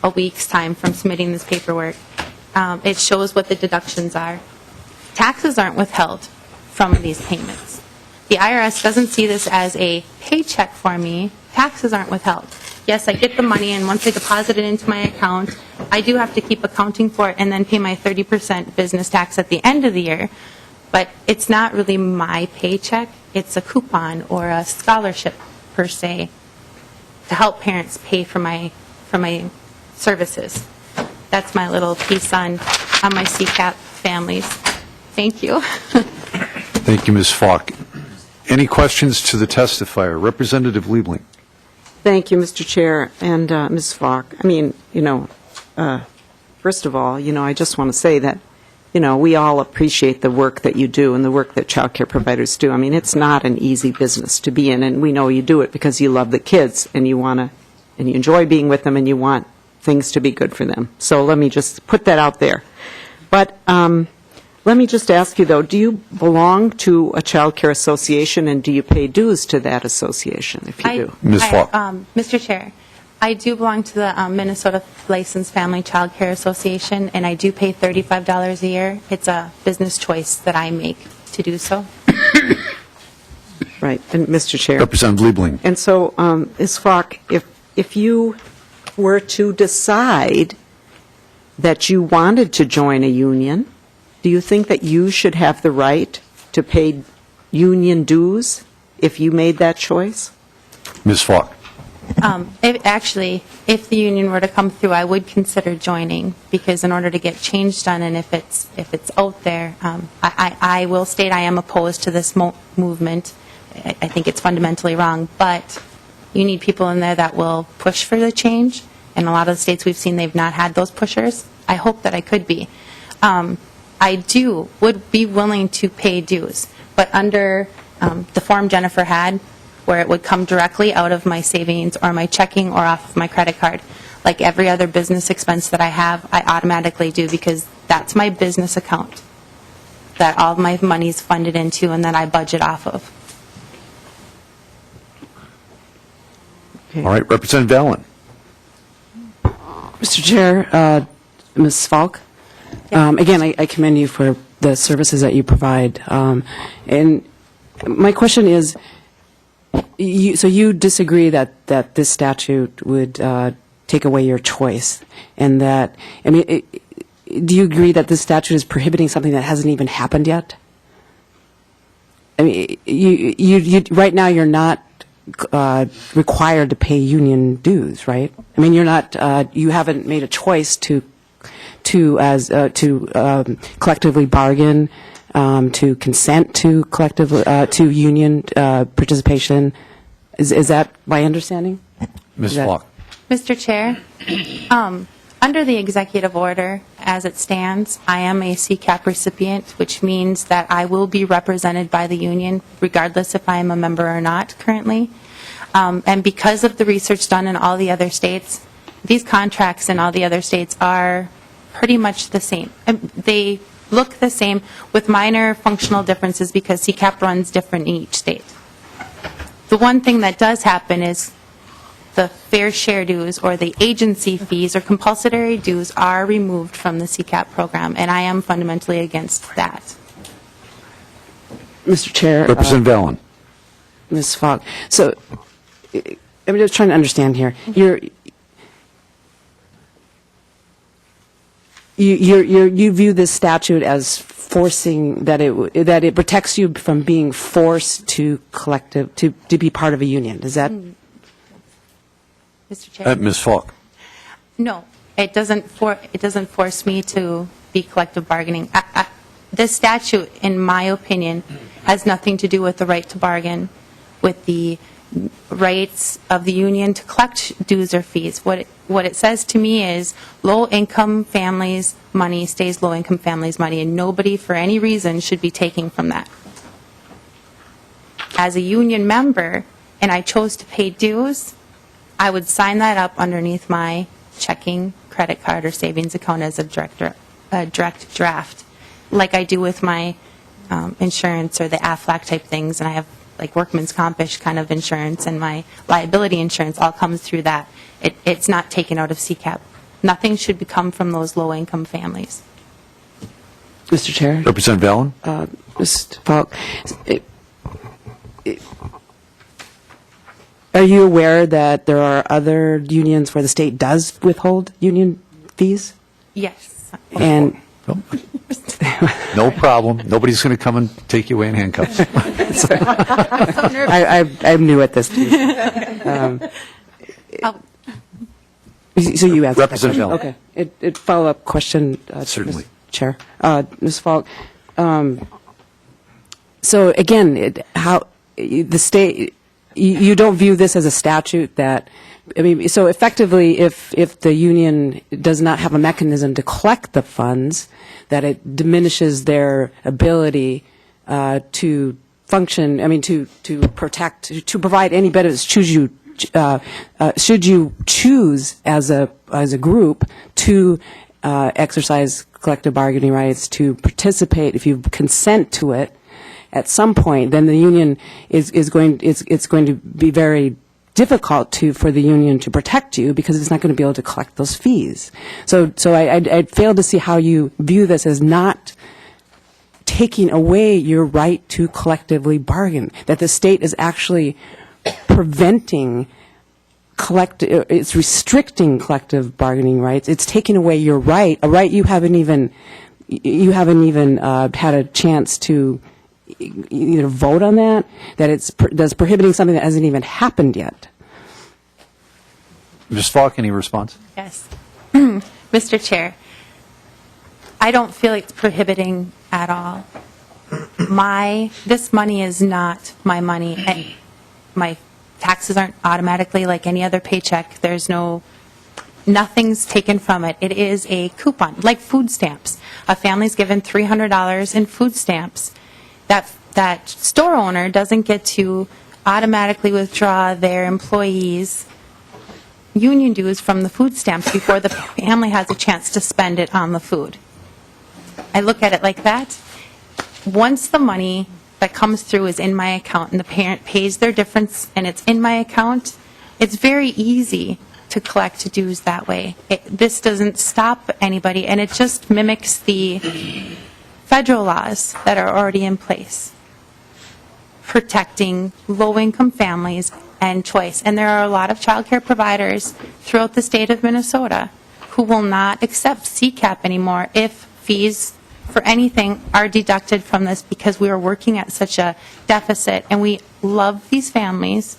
a week's time from submitting this paperwork. It shows what the deductions are. Taxes aren't withheld from these payments. The IRS doesn't see this as a paycheck for me. Taxes aren't withheld. Yes, I get the money, and once I deposit it into my account, I do have to keep accounting for it and then pay my 30% business tax at the end of the year. But it's not really my paycheck. It's a coupon or a scholarship, per se, to help parents pay for my services. That's my little piece on my CCAP families. Thank you. Thank you, Ms. Falk. Any questions to the testifier? Representative Liebling. Thank you, Mr. Chair, and Ms. Falk. First of all, I just want to say that, we all appreciate the work that you do and the work that child care providers do. It's not an easy business to be in, and we know you do it because you love the kids and you enjoy being with them and you want things to be good for them. So let me just put that out there. But let me just ask you, though, do you belong to a child care association, and do you pay dues to that association, if you do? Ms. Falk. Mr. Chair, I do belong to the Minnesota Licensed Family Child Care Association, and I do pay $35 a year. It's a business choice that I make to do so. Right, and Mr. Chair. Representative Liebling. And so, Ms. Falk, if you were to decide that you wanted to join a union, do you think that you should have the right to to pay union dues if you made that choice? Ms. Falk? If the union were to come through, I would consider joining, because in order to get change done, and if it's out there, I will state I am opposed to this movement. I think it's fundamentally wrong, but you need people in there that will push for the change. In a lot of the states we've seen, they've not had those pushers. I hope that I could be. I would be willing to pay dues, but under the form Jennifer had, where it would come directly out of my savings or my checking or off of my credit card. Like every other business expense that I have, I automatically do, because that's my business account that all of my money is funded into and that I budget off of. All right, Representative Allen. Mr. Chair, Ms. Falk, again, I commend you for the services that you provide. And my question is, so you disagree that this statute would take away your choice, and that, I mean, do you agree that this statute is prohibiting something that hasn't even happened yet? I mean, you right now you're not required to pay union dues, right? I mean, you're not, you haven't made a choice to collectively bargain, to consent to to union participation. Is that my understanding? Ms. Falk? Mr. Chair, under the executive order as it stands, I am a CCAP recipient, which means that I will be represented by the union regardless if I am a member or not currently. And because of the research done in all the other states, these contracts in all the other states are pretty much the same. They look the same with minor functional differences because CCAP runs different in each state. The one thing that does happen is the fair share dues or the agency fees or compulsory dues are removed from the CCAP program, and I am fundamentally against that. Mr. Chair. Representative Allen. Ms. Falk, so I'm just trying to understand here. You view this statute as forcing that it protects you from being forced to be part of a union. Is that? Mr. Chair. Ms. Falk? No, it doesn't force me to be collective bargaining. This statute, in my opinion, has nothing to do with the right to bargain, with the rights of the union to collect dues or fees. What it says to me is low-income families' money stays low-income families' money, and nobody, for any reason, should be taking from that. As a union member, and I chose to pay dues, I would sign that up underneath my checking, credit card, or savings account as a direct draft, like I do with my insurance or the AFLAC type things, and I have like workman's compish kind of insurance, and my liability insurance all comes through that. It's not taken out of CCAP. Nothing should come from those low-income families. Mr. Chair. Representative Allen. Mr. Falk, are you aware that there are other unions where the state does withhold union fees? Yes. And no problem. Nobody's going to come and take you away in handcuffs. I'm new at this too. So you answered that question. Representative Okay. Follow-up question. Certainly. Mr. Chair. Ms. Falk, so again, the state, you don't view this as a statute that, I mean, so effectively, if the union does not have a mechanism to collect the funds, that it diminishes their ability to function, I mean, to protect, to provide any benefits, should you choose as a group to exercise collective bargaining rights, to participate, if you consent to it, at some point, then the union is going to be very difficult for the union to protect you because it's not going to be able to collect those fees. So I fail to see how you view this as not taking away your right to collectively bargain, that the state is actually preventing it's restricting collective bargaining rights. It's taking away your right, a right you haven't even had a chance to vote on that? That that's prohibiting something that hasn't even happened yet? Ms. Falk, any response? Yes. Mr. Chair, I don't feel it's prohibiting at all. This money is not my money, and my taxes aren't automatically like any other paycheck. Nothing's taken from it. It is a coupon, like food stamps. A family's given $300 in food stamps. That store owner doesn't get to automatically withdraw their employees' union dues from the food stamps before the family has a chance to spend it on the food. I look at it like that. Once the money that comes through is in my account and the parent pays their difference and it's in my account, it's very easy to collect dues that way. This doesn't stop anybody, and it just mimics the federal laws that are already in place protecting low-income families and choice. And there are a lot of child care providers throughout the state of Minnesota who will not accept CCAP anymore if fees for anything are deducted from this, because we are working at such a deficit, and we love these families,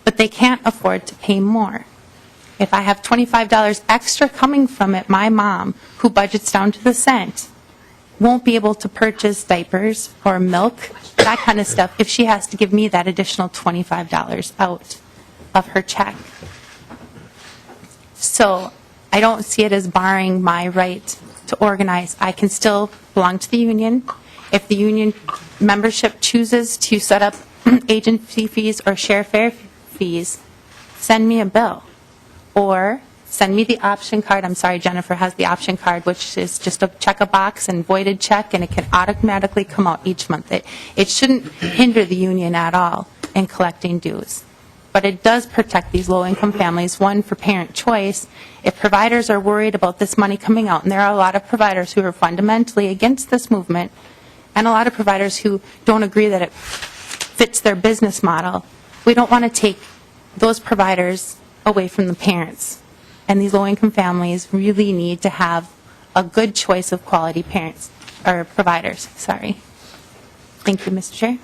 but they can't afford to pay more. If I have $25 extra coming from it, my mom, who budgets down to the cent, won't be able to purchase diapers or milk, that kind of stuff, if she has to give me that additional $25 out of her check. So I don't see it as barring my right to organize. I can still belong to the union. If the union membership chooses to set up agency fees or share fare fees, send me a bill. Or send me the option card. I'm sorry, Jennifer has the option card, which is just check a box and voided check, and it can automatically come out each month. It shouldn't hinder the union at all in collecting dues. But it does protect these low-income families, one, for parent choice. If providers are worried about this money coming out, and there are a lot of providers who are fundamentally against this movement, and a lot of providers who don't agree that it fits their business model, we don't want to take those providers away from the parents. And these low-income families really need to have a good choice of quality parents, or providers, sorry. Thank you, Mr. Chair.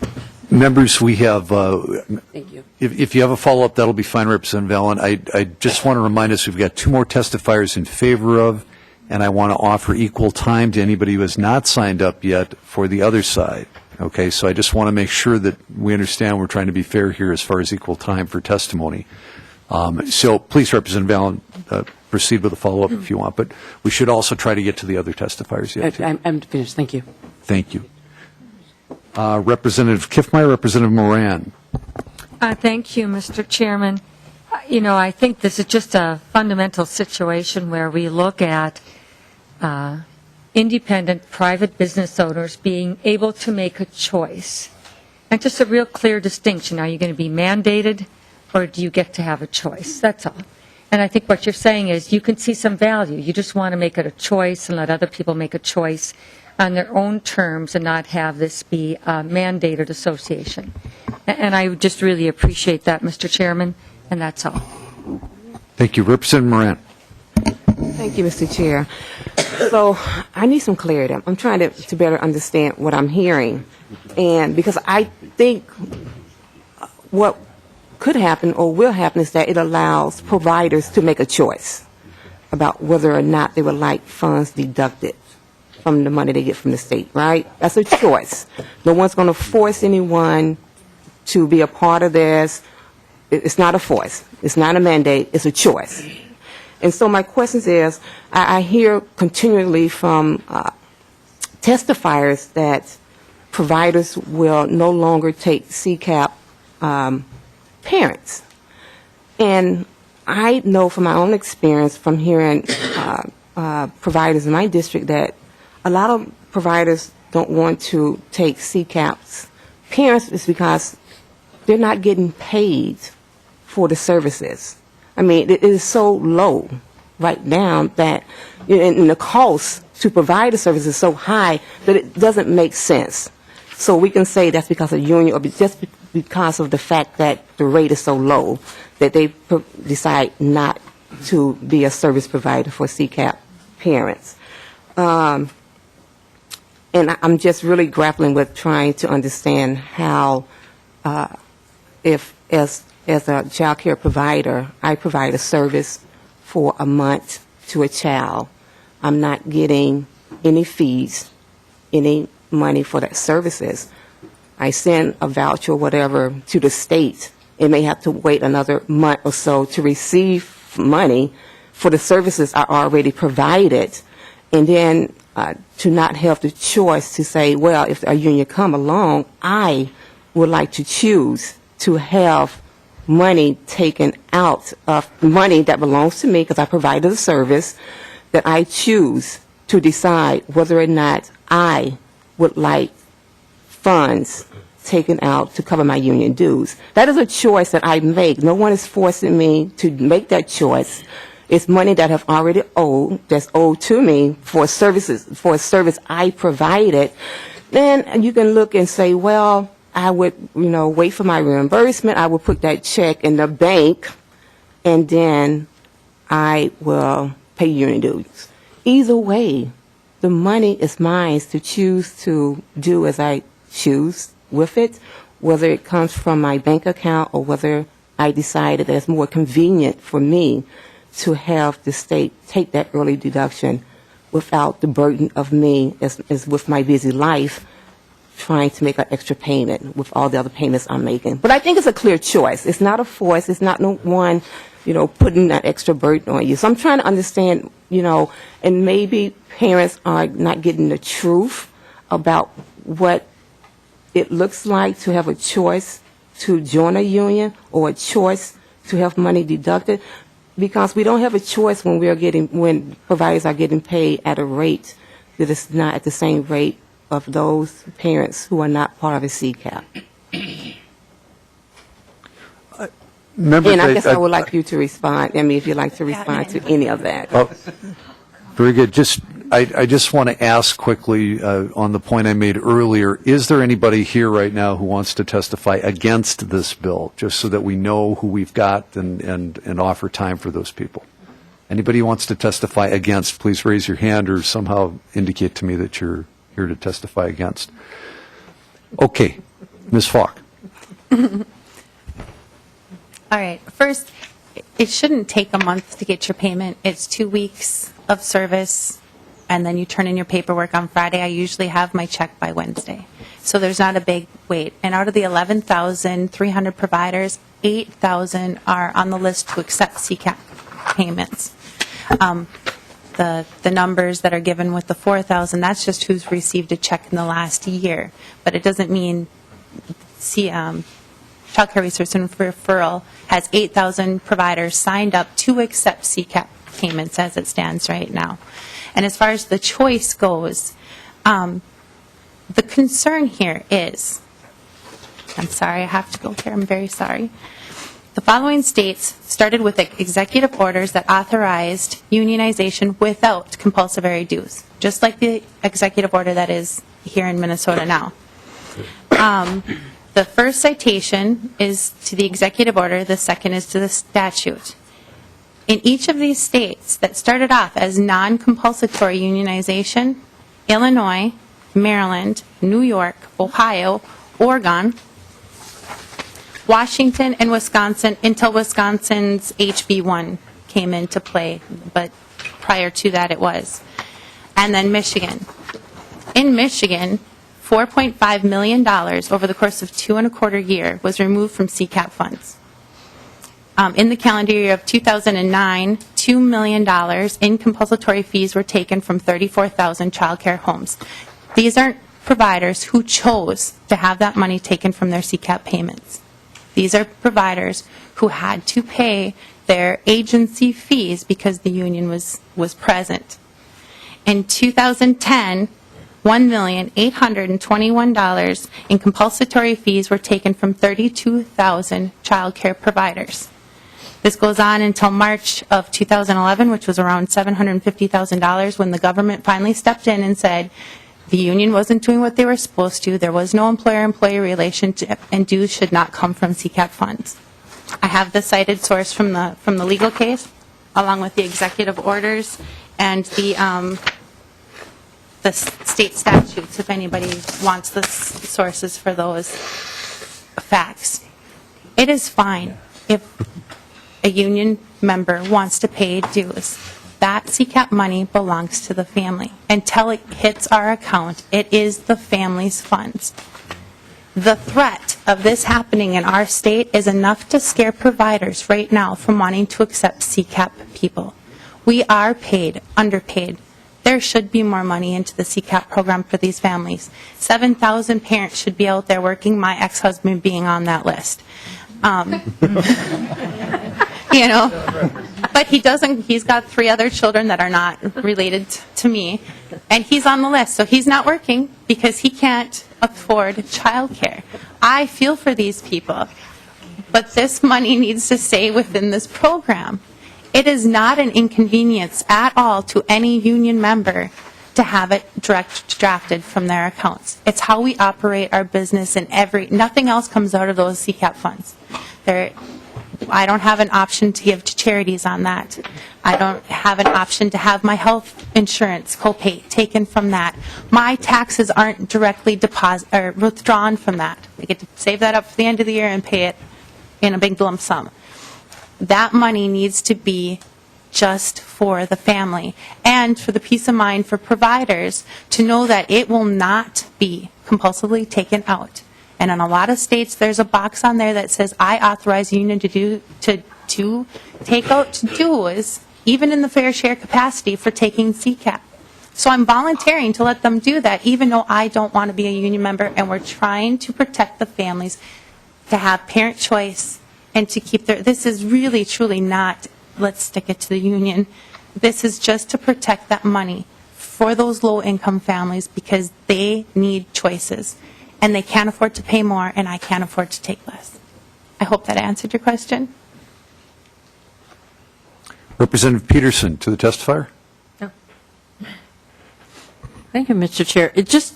Members, we have, Thank you. if you have a follow-up, that'll be fine, Representative Allen. I just want to remind us, we've got two more testifiers in favor of, and I want to offer equal time to anybody who has not signed up yet for the other side. Okay, so I just want to make sure that we understand we're trying to be fair here as far as equal time for testimony. So please, Representative Allen, proceed with a follow-up if you want, but we should also try to get to the other testifiers yet, too. I'm finished. Thank you. Thank you. Representative Kiffmeyer, Representative Moran. Thank you, Mr. Chairman. I think this is just a fundamental situation where we look at independent private business owners being able to make a choice. And just a real clear distinction. Are you going to be mandated, or do you get to have a choice? That's all. And I think what you're saying is you can see some value. You just want to make it a choice and let other people make a choice on their own terms and not have this be a mandated association. And I just really appreciate that, Mr. Chairman, and that's all. Thank you. Representative Moran. Thank you, Mr. Chair. So I need some clarity. I'm trying to better understand what I'm hearing. And because I think what could happen or will happen is that it allows providers to make a choice about whether or not they would like funds deducted from the money they get from the state, right? That's a choice. No one's going to force anyone to be a part of this. It's not a force. It's not a mandate. It's a choice. And so my question is, I hear continually from testifiers that providers will no longer take CCAP parents. And I know from my own experience from hearing providers in my district that a lot of providers don't want to take CCAP's parents is because they're not getting paid for the services. I mean, it is so low right now that and the cost to provide the service is so high that it doesn't make sense. So we can say that's because of union or just because of the fact that the rate is so low that they decide not to be a service provider for CCAP parents. and I'm just really grappling with trying to understand how, if as a child care provider, I provide a service for a month to a child, I'm not getting any fees, any money for that services. I send a voucher or whatever to the state. It may have to wait another month or so to receive money for the services I already provided, and then to not have the choice to say, well, if a union come along, I would like to choose to have money taken out of money that belongs to me because I provided a service, that I choose to decide whether or not I would like funds taken out to cover my union dues. That is a choice that I make. No one is forcing me to make that choice. It's money that I've already owed, that's owed to me for services, for a service I provided. Then you can look and say, well, I would, wait for my reimbursement. I would put that check in the bank, and then I will pay union dues. Either way, the money is mine to choose to do as I choose with it, whether it comes from my bank account or whether I decided that it's more convenient for me to have the state take that early deduction without the burden of me as with my busy life trying to make an extra payment with all the other payments I'm making. But I think it's a clear choice. It's not a force. It's not no one, putting that extra burden on you. So I'm trying to understand, and maybe parents are not getting the truth about what it looks like to have a choice to join a union or a choice to have money deducted, because we don't have a choice when providers are getting paid at a rate that is not at the same rate of those parents who are not part of a CCAP. And I guess I would like you to respond, if you'd like to respond to any of that. Very good. I just want to ask quickly on the point I made earlier, is there anybody here right now who wants to testify against this bill, just so that we know who we've got and offer time for those people? Anybody who wants to testify against, please raise your hand or somehow indicate to me that you're here to testify against. Okay. Ms. Falk. All right. First, it shouldn't take a month to get your payment. It's 2 weeks of service, and then you turn in your paperwork on Friday. I usually have my check by Wednesday. So there's not a big wait. And out of the 11,300 providers, 8,000 are on the list to accept CCAP payments. The numbers that are given with the 4,000, that's just who's received a check in the last year. But it doesn't mean Child Care Research and Referral has 8,000 providers signed up to accept CCAP payments as it stands right now. And as far as the choice goes, the concern here is, I'm sorry, I have to go here, I'm very sorry. The following states started with executive orders that authorized unionization without compulsory dues, just like the executive order that is here in Minnesota now. The first citation is to the executive order, the second is to the statute. In each of these states that started off as non-compulsory unionization, Illinois, Maryland, New York, Ohio, Oregon, Washington, and Wisconsin, until Wisconsin's HB1 came into play, but prior to that it was. And then Michigan. In Michigan, $4.5 million over the course of 2.25 years was removed from CCAP funds. In the calendar year of 2009, $2 million in compulsory fees were taken from 34,000 child care homes. These aren't providers who chose to have that money taken from their CCAP payments. These are providers who had to pay their agency fees because the union was present. In 2010, $1,821 in compulsory fees were taken from 32,000 child care providers. This goes on until March of 2011, which was around $750,000, when the government finally stepped in and said the union wasn't doing what they were supposed to, there was no employer-employee relationship, and dues should not come from CCAP funds. I have the cited source from the legal case, along with the executive orders and the the state statutes, if anybody wants the sources for those facts. It is fine if a union member wants to pay dues. That CCAP money belongs to the family. Until it hits our account, it is the family's funds. The threat of this happening in our state is enough to scare providers right now from wanting to accept CCAP people. We are paid, underpaid. There should be more money into the CCAP program for these families. 7,000 parents should be out there working, my ex-husband being on that list. You know, but he doesn't, he's got 3 other children that are not related to me, and he's on the list, so he's not working because he can't afford childcare. I feel for these people, but this money needs to stay within this program. It is not an inconvenience at all to any union member to have it drafted from their accounts. It's how we operate our business, and nothing else comes out of those CCAP funds. I don't have an option to give to charities on that. I don't have an option to have my health insurance copay taken from that. My taxes aren't directly withdrawn from that. I get to save that up for the end of the year and pay it in a big lump sum. That money needs to be just for the family and for the peace of mind for providers to know that it will not be compulsively taken out. And in a lot of states, there's a box on there that says, I authorize union to take out dues, even in the fair share capacity, for taking CCAP. So I'm volunteering to let them do that, even though I don't want to be a union member, and we're trying to protect the families, to have parent choice, and to keep this is really, truly not, let's stick it to the union. This is just to protect that money for those low-income families because they need choices. And they can't afford to pay more, and I can't afford to take less. I hope that answered your question. Representative Peterson to the testifier. Thank you, Mr. Chair. It just,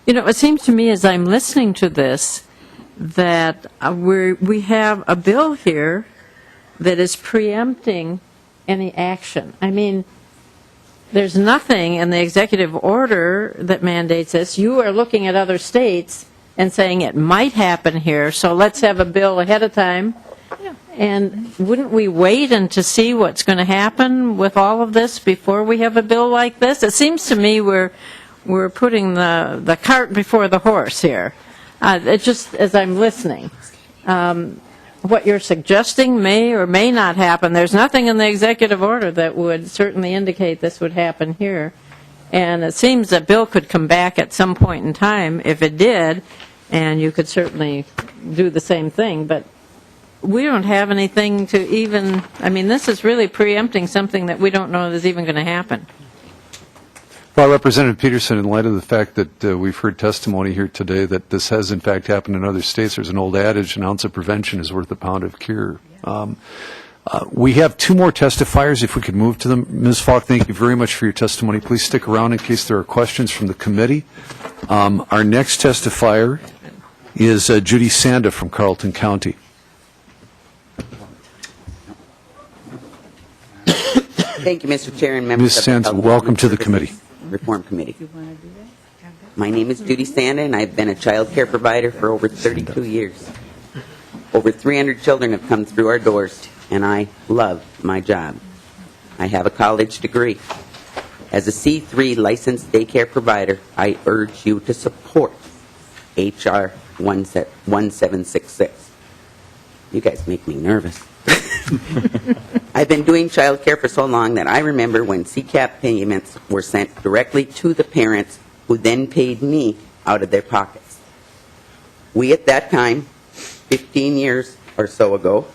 it seems to me as I'm listening to this that we have a bill here that is preempting any action. I mean, there's nothing in the executive order that mandates this. You are looking at other states and saying it might happen here, so let's have a bill ahead of time. And wouldn't we wait and to see what's going to happen with all of this before we have a bill like this? It seems to me we're putting the cart before the horse here. It just, as I'm listening, what you're suggesting may or may not happen. There's nothing in the executive order that would certainly indicate this would happen here. And it seems that bill could come back at some point in time if it did, and you could certainly do the same thing. But we don't have anything to even, this is really preempting something that we don't know is even going to happen. Well, Representative Peterson, in light of the fact that we've heard testimony here today that this has in fact happened in other states, there's an old adage, an ounce of prevention is worth a pound of cure. We have 2 more testifiers, if we could move to them. Ms. Falk, thank you very much for your testimony. Please stick around in case there are questions from the committee. Our next testifier is Judy Sanda from Carleton County. Thank you, Mr. Chair and members Ms. of the Sanda, Health welcome and to the Services committee. Reform Committee. My name is Judy Sanda, and I've been a child care provider for over 32 years. Over 300 children have come through our doors, and I love my job. I have a college degree. As a C3 licensed daycare provider, I urge you to support H.R. 1766. You guys make me nervous. I've been doing child care for so long that I remember when CCAP payments were sent directly to the parents who then paid me out of their pockets. We at that time, 15 years or so ago,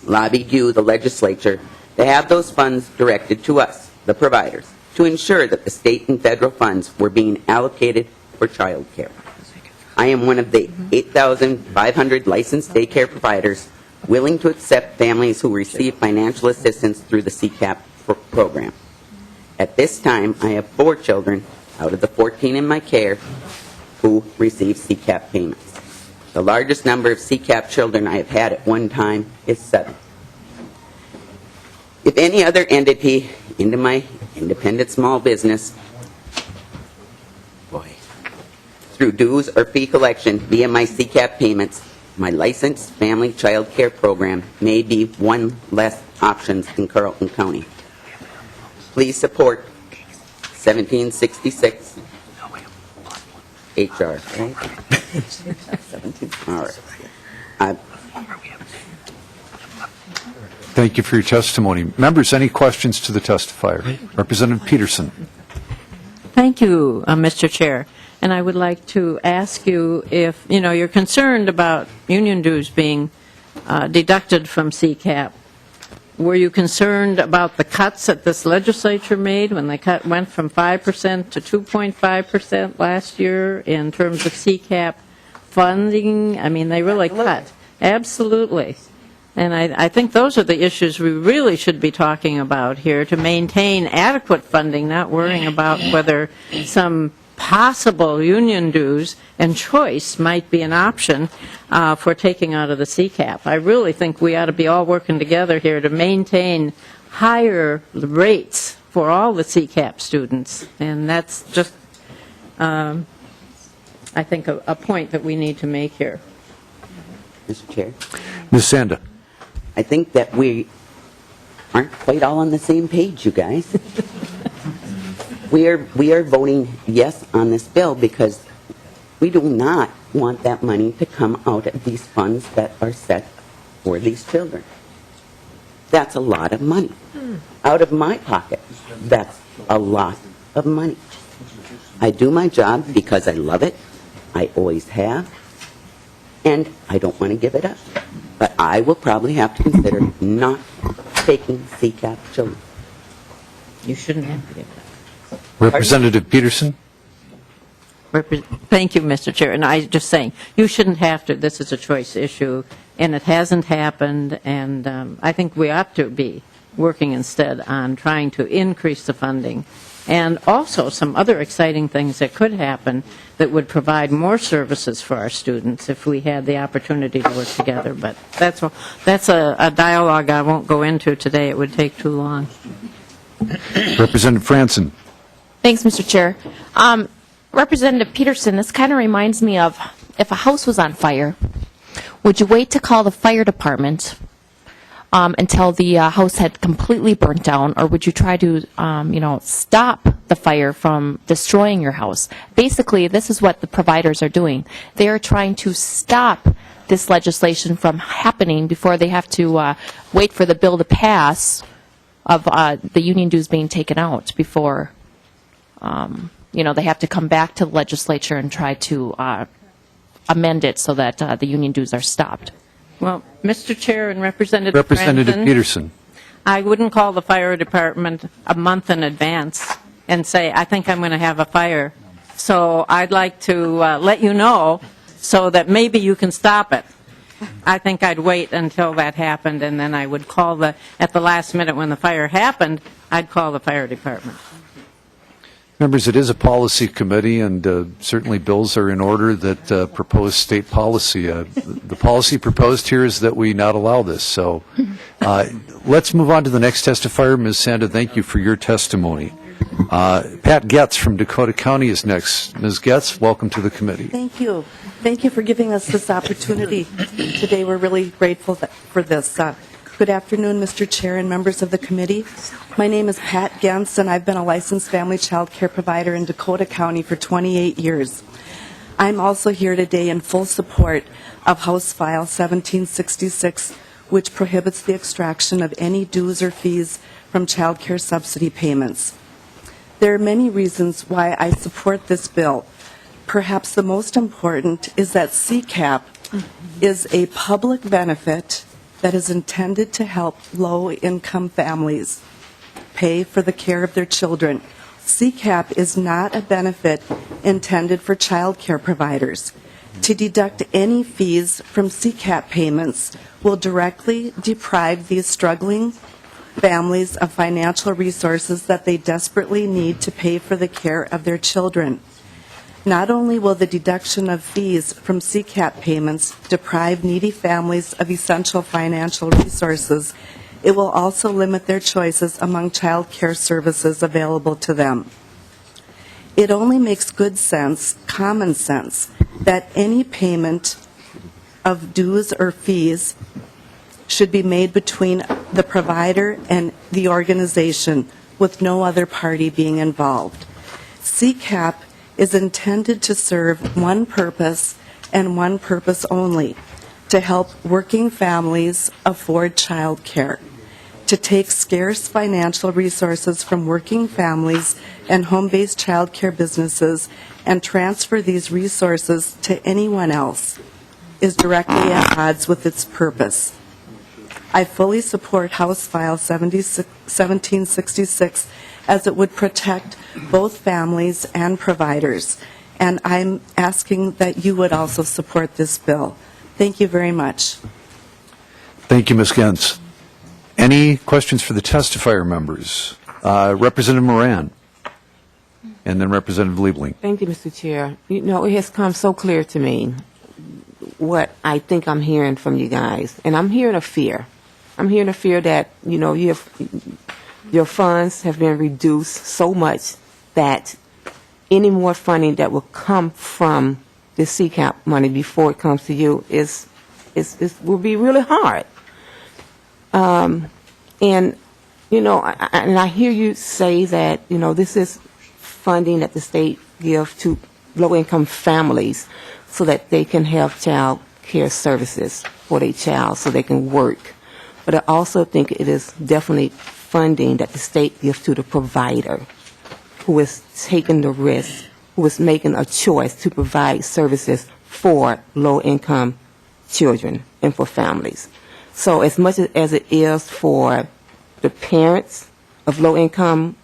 lobbied you, the legislature, to have those funds directed to us, the providers, to ensure that the state and federal funds were being allocated for child care. I am one of the 8,500 licensed daycare providers willing to accept families who receive financial assistance through the CCAP program. At this time, I have 4 children out of the 14 in my care who receive CCAP payments. The largest number of CCAP children I have had at one time is 7. If any other entity into my independent small business through dues or fee collection via my CCAP payments, my licensed family child care program may be one less options in Carlton County. Please support 1766 HR, right? All right. Thank you for your testimony. Members, any questions to the testifier? Representative Peterson. Thank you, Mr. Chair. And I would like to ask you if, you're concerned about union dues being deducted from CCAP. Were you concerned about the cuts that this legislature made when they went from 5% to 2.5% last year in terms of CCAP funding? I mean, they really cut. Absolutely. And I think those are the issues we really should be talking about here, to maintain adequate funding, not worrying about whether some possible union dues and choice might be an option for taking out of the CCAP. I really think we ought to be all working together here to maintain higher rates for all the CCAP students. And that's just, I think, a point that we need to make here. Mr. Chair. Ms. Sanda. I think that we aren't quite all on the same page, you guys. We are voting yes on this bill because we do not want that money to come out of these funds that are set for these children. That's a lot of money. Out of my pocket, that's a lot of money. I do my job because I love it. I always have. And I don't want to give it up. But I will probably have to consider not taking CCAP children. You shouldn't have to give that. Representative Peterson. Thank you, Mr. Chair. And I just saying, you shouldn't have to. This is a choice issue, and it hasn't happened. And I think we ought to be working instead on trying to increase the funding. And also some other exciting things that could happen that would provide more services for our students if we had the opportunity to work together. But that's a dialogue I won't go into today. It would take too long. Representative Franson. Thanks, Mr. Chair. Representative Peterson, this kind of reminds me of if a house was on fire, would you wait to call the fire department until the house had completely burnt down, or would you try to, stop the fire from destroying your house? Basically, this is what the providers are doing. They are trying to stop this legislation from happening before they have to wait for the bill to pass of the union dues being taken out before, they have to come back to the legislature and try to amend it so that the union dues are stopped. Well, Mr. Chair and Representative Peterson. I wouldn't call the fire department a month in advance and say, I think I'm going to have a fire. So I'd like to let you know so that maybe you can stop it. I think I'd wait until that happened, and then I would call at the last minute when the fire happened, I'd call the fire department. Members, it is a policy committee, and certainly bills are in order that propose state policy. The policy proposed here is that we not allow this. So let's move on to the next testifier. Ms. Sanda, thank you for your testimony. Pat Getz from Dakota County is next. Ms. Getz, welcome to the committee. Thank you. Thank you for giving us this opportunity today. We're really grateful for this. Good afternoon, Mr. Chair and members of the committee. My name is Pat Getz, and I've been a licensed family child care provider in Dakota County for 28 years. I'm also here today in full support of House File 1766, which prohibits the extraction of any dues or fees from child care subsidy payments. There are many reasons why I support this bill. Perhaps the most important is that CCAP is a public benefit that is intended to help low-income families pay for the care of their children. CCAP is not a benefit intended for child care providers. To deduct any fees from CCAP payments will directly deprive these struggling families of financial resources that they desperately need to pay for the care of their children. Not only will the deduction of fees from CCAP payments deprive needy families of essential financial resources, it will also limit their choices among child care services available to them. It only makes good sense, common sense, that any payment of dues or fees should be made between the provider and the organization with no other party being involved. CCAP is intended to serve one purpose and one purpose only, to help working families afford child care, to take scarce financial resources from working families and home-based child care businesses and transfer these resources to anyone else is directly at odds with its purpose. I fully support House File 1766 as it would protect both families and providers, and I'm asking that you would also support this bill. Thank you very much. Thank you, Ms. Gens. Any questions for the testifier members? Representative Moran, and then Representative Liebling. Thank you, Mr. Chair. You know, it has come so clear to me what I think I'm hearing from you guys, and I'm hearing a fear. I'm hearing a fear that, you know, your funds have been reduced so much that any more funding that will come from the CCAP money before it comes to you will be really hard. And, you know, I hear you say that, you know, this is funding that the state gives to low-income families so that they can have child care services for their child so they can work. But I also think it is definitely funding that the state gives to the provider who is taking the risk, who is making a choice to provide services for low-income children and for families. So as much as it is for the parents of low-income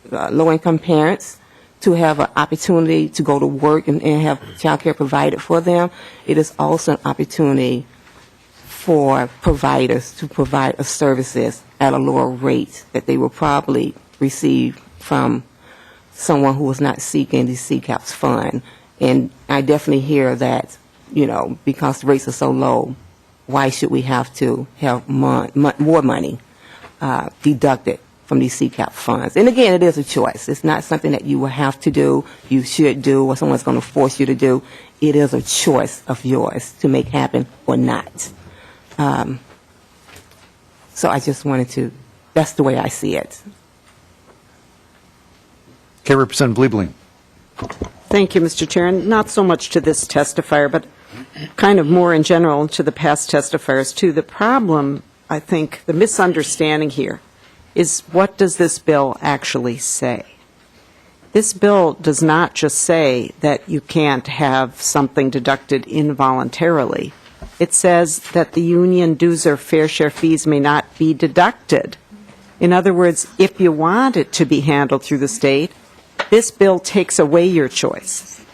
parents to have an opportunity to go to work and have child care provided for them, it is also an opportunity for providers to provide services at a lower rate that they will probably receive from someone who is not seeking the CCAP's fund. And I definitely hear that, you know, because the rates are so low, why should we have to have more money deducted from these CCAP funds? And again, it is a choice. It's not something that you will have to do, you should do, or someone's going to force you to do. It is a choice of yours to make happen or not. So I just wanted to, that's the way I see it. Okay, Representative Liebling. Thank you, Mr. Chair. And not so much to this testifier, but kind of more in general to the past testifiers, too. The problem, I think, the misunderstanding here is what does this bill actually say? This bill does not just say that you can't have something deducted involuntarily. It says that the union dues or fair share fees may not be deducted. In other words, if you want it to be handled through the state, this bill takes away your choice.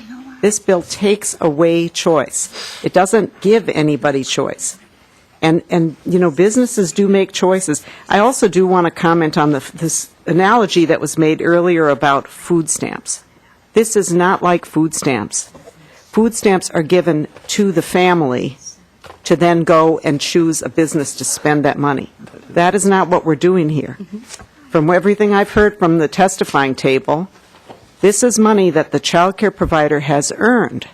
This bill takes away choice. It doesn't give anybody choice. And you know, businesses do make choices. I also do want to comment on this analogy that was made earlier about food stamps. This is not like food stamps. Food stamps are given to the family to then go and choose a business to spend that money. That is not what we're doing here. From everything I've heard from the testifying table, this is money that the child care provider has earned.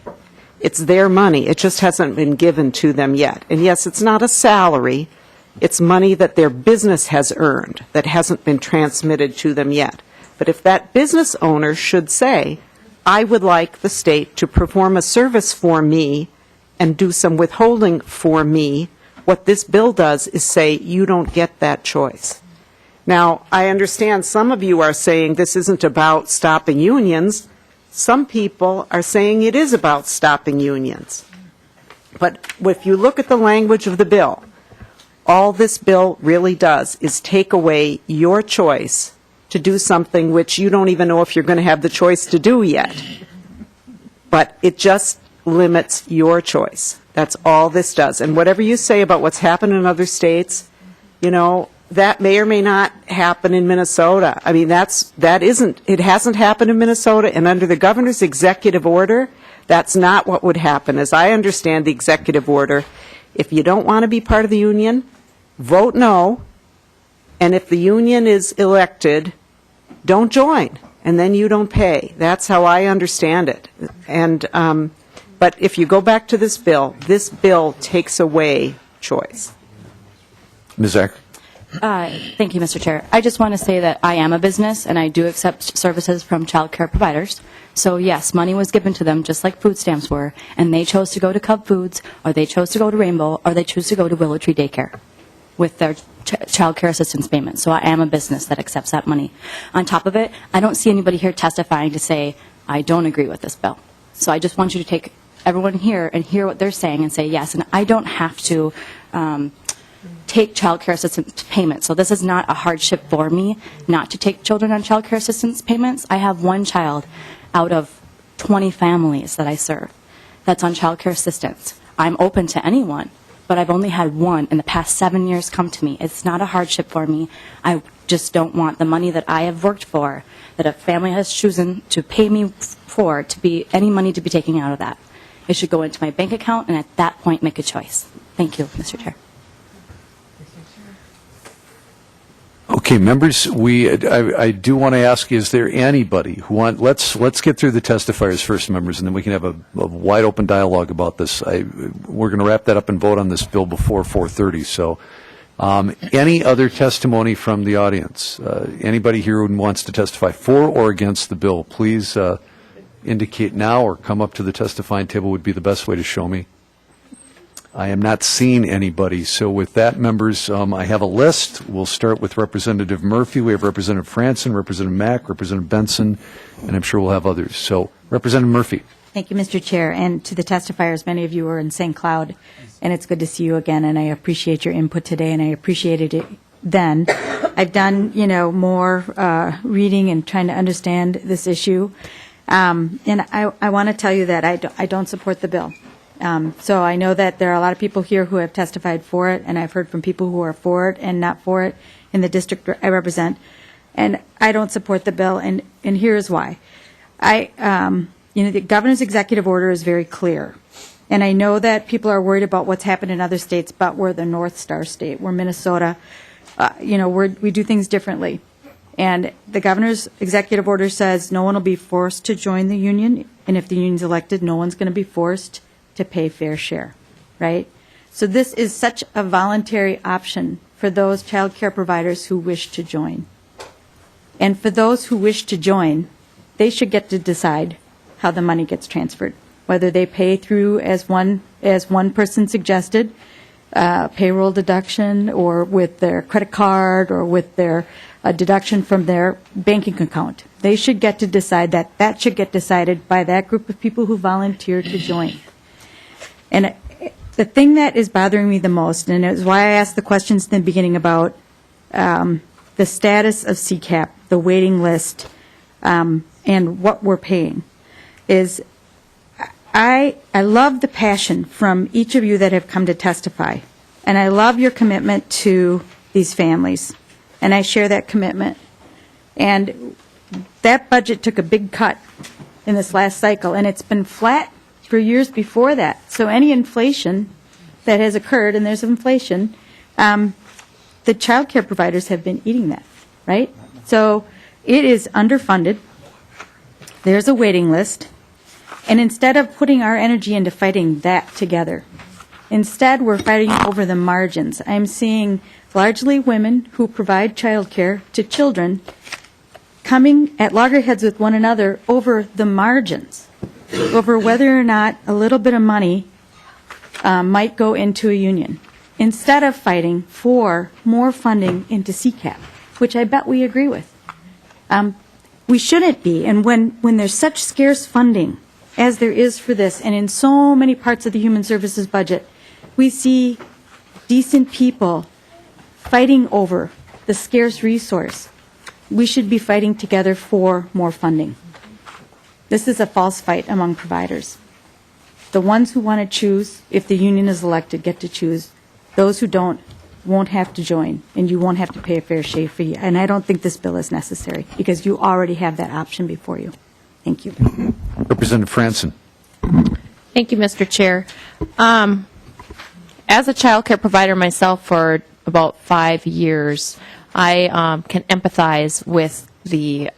It's their money. It just hasn't been given to them yet. And yes, it's not a salary. It's money that their business has earned that hasn't been transmitted to them yet. But if that business owner should say, I would like the state to perform a service for me and do some withholding for me, what this bill does is say you don't get that choice. Now, I understand some of you are saying this isn't about stopping unions. Some people are saying it is about stopping unions. But if you look at the language of the bill, all this bill really does is take away your choice to do something which you don't even know if you're going to have the choice to do yet. But it just limits your choice. That's all this does. And whatever you say about what's happened in other states, you know, that may or may not happen in Minnesota. I mean, it hasn't happened in Minnesota, and under the governor's executive order, that's not what would happen. As I understand the executive order, if you don't want to be part of the union, vote no, and if the union is elected, don't join. and then you don't pay. That's how I understand it. And, but if you go back to this bill takes away choice. Ms. Acker? Thank you, Mr. Chair. I just want to say that I am a business, and I do accept services from child care providers. So, yes, money was given to them just like food stamps were, and they chose to go to Cub Foods, or they chose to go to Rainbow, or they choose to go to Willow Tree Daycare with their child care assistance payment. So I am a business that accepts that money. On top of it, I don't see anybody here testifying to say, I don't agree with this bill. So I just want you to take everyone here and hear what they're saying and say yes. And I don't have to take child care assistance payments. So this is not a hardship for me not to take children on child care assistance payments. I have one child out of 20 families that I serve that's on child care assistance. I'm open to anyone, but I've only had one in the past 7 years come to me. It's not a hardship for me. I just don't want the money that I have worked for, that a family has chosen to pay me for, to be any money to be taken out of that. It should go into my bank account, and at that point, make a choice. Thank you, Mr. Chair. Okay, members, I do want to ask, is there anybody who let's get through the testifiers first, members, and then we can have a wide open dialogue about this. We're going to wrap that up and vote on this bill before 4:30. So any other testimony from the audience? Anybody here who wants to testify for or against the bill, please indicate now or come up to the testifying table would be the best way to show me. I am not seeing anybody. So with that, members, I have a list. We'll start with Representative Murphy. We have Representative Franson, Representative Mack, Representative Benson, and I'm sure we'll have others. So Representative Murphy. Thank you, Mr. Chair. And to the testifiers, many of you were in St. Cloud, and it's good to see you again, and I appreciate your input today, and I appreciated it then. I've done, more reading and trying to understand this issue, and I want to tell you that I don't support the bill. So I know that there are a lot of people here who have testified for it, and I've heard from people who are for it and not for it in the district I represent. And I don't support the bill, and here's why. The governor's executive order is very clear. And I know that people are worried about what's happened in other states, but we're the North Star state. We're Minnesota. We do things differently. And the governor's executive order says no one will be forced to join the union, and if the union's elected, no one's going to be forced to pay fair share, right? So this is such a voluntary option for those child care providers who wish to join. And for those who wish to join, they should get to decide how the money gets transferred, whether they pay through, as one person suggested, payroll deduction, or with their credit card, or with their deduction from their banking account. They should get to decide that. That should get decided by that group of people who volunteer to join. And the thing that is bothering me the most, and it is why I asked the questions in the beginning about the status of CCAP, the waiting list, and what we're paying, is I love the passion from each of you that have come to testify. And I love your commitment to these families. And I share that commitment. And that budget took a big cut in this last cycle, and it's been flat for years before that. So any inflation that has occurred, and there's inflation, the child care providers have been eating that, right? So it is underfunded. There's a waiting list. And instead of putting our energy into fighting that together, instead we're fighting over the margins. I'm seeing largely women who provide child care to children coming at loggerheads with one another over the margins, over whether or not a little bit of money might go into a union, instead of fighting for more funding into CCAP, which I bet we agree with. We shouldn't be, and when there's such scarce funding as there is for this, and in so many parts of the human services budget, we see decent people fighting over the scarce resource. We should be fighting together for more funding. This is a false fight among providers. The ones who want to choose, if the union is elected, get to choose. Those who don't won't have to join, and you won't have to pay a fair share fee. And I don't think this bill is necessary, because you already have that option before you. Thank you. Representative Franson. Thank you, Mr. Chair. As a child care provider myself for about 5 years, I can empathize with the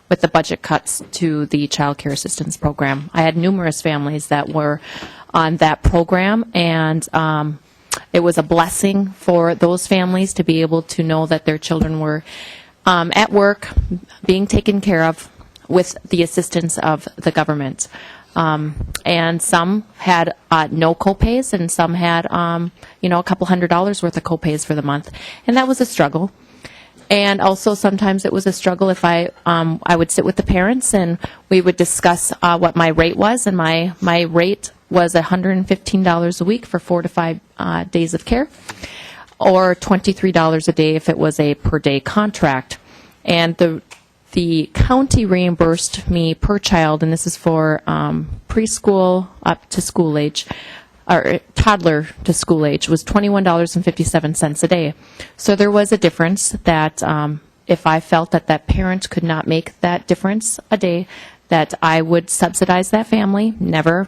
with the budget cuts to the child care assistance program. I had numerous families that were on that program, and it was a blessing for those families to be able to know that their children were at work, being taken care of with the assistance of the government. And some had no copays, and some had, a couple $100s worth of copays for the month. And that was a struggle. And also sometimes it was a struggle if I would sit with the parents and we would discuss what my rate was, and my rate was $115 a week for 4 to 5 days of care, or $23 a day if it was a per day contract. And the county reimbursed me per child, and this is for preschool up to school age, or toddler to school age, was $21.57 a day. So there was a difference that if I felt that that parent could not make that difference a day, that I would subsidize that family, never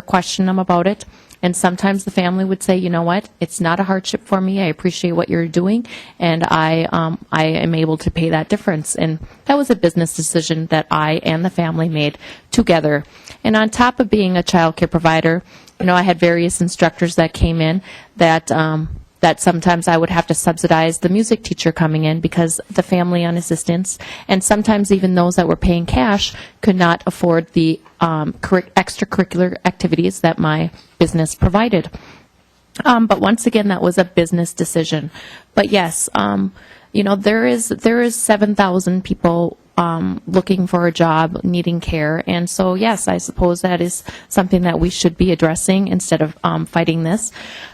question them about it. And sometimes the family would say, you know what, it's not a hardship for me. I appreciate what you're doing, and I am able to pay that difference. And that was a business decision that I and the family made together. And on top of being a child care provider, I had various instructors that came in that sometimes I would have to subsidize the music teacher coming in because the family on assistance, and sometimes even those that were paying cash could not afford the extracurricular activities that my business provided. But once again, that was a business decision. But yes, there is 7,000 people looking for a job, needing care. And so, yes, I suppose that is something that we should be addressing instead of fighting this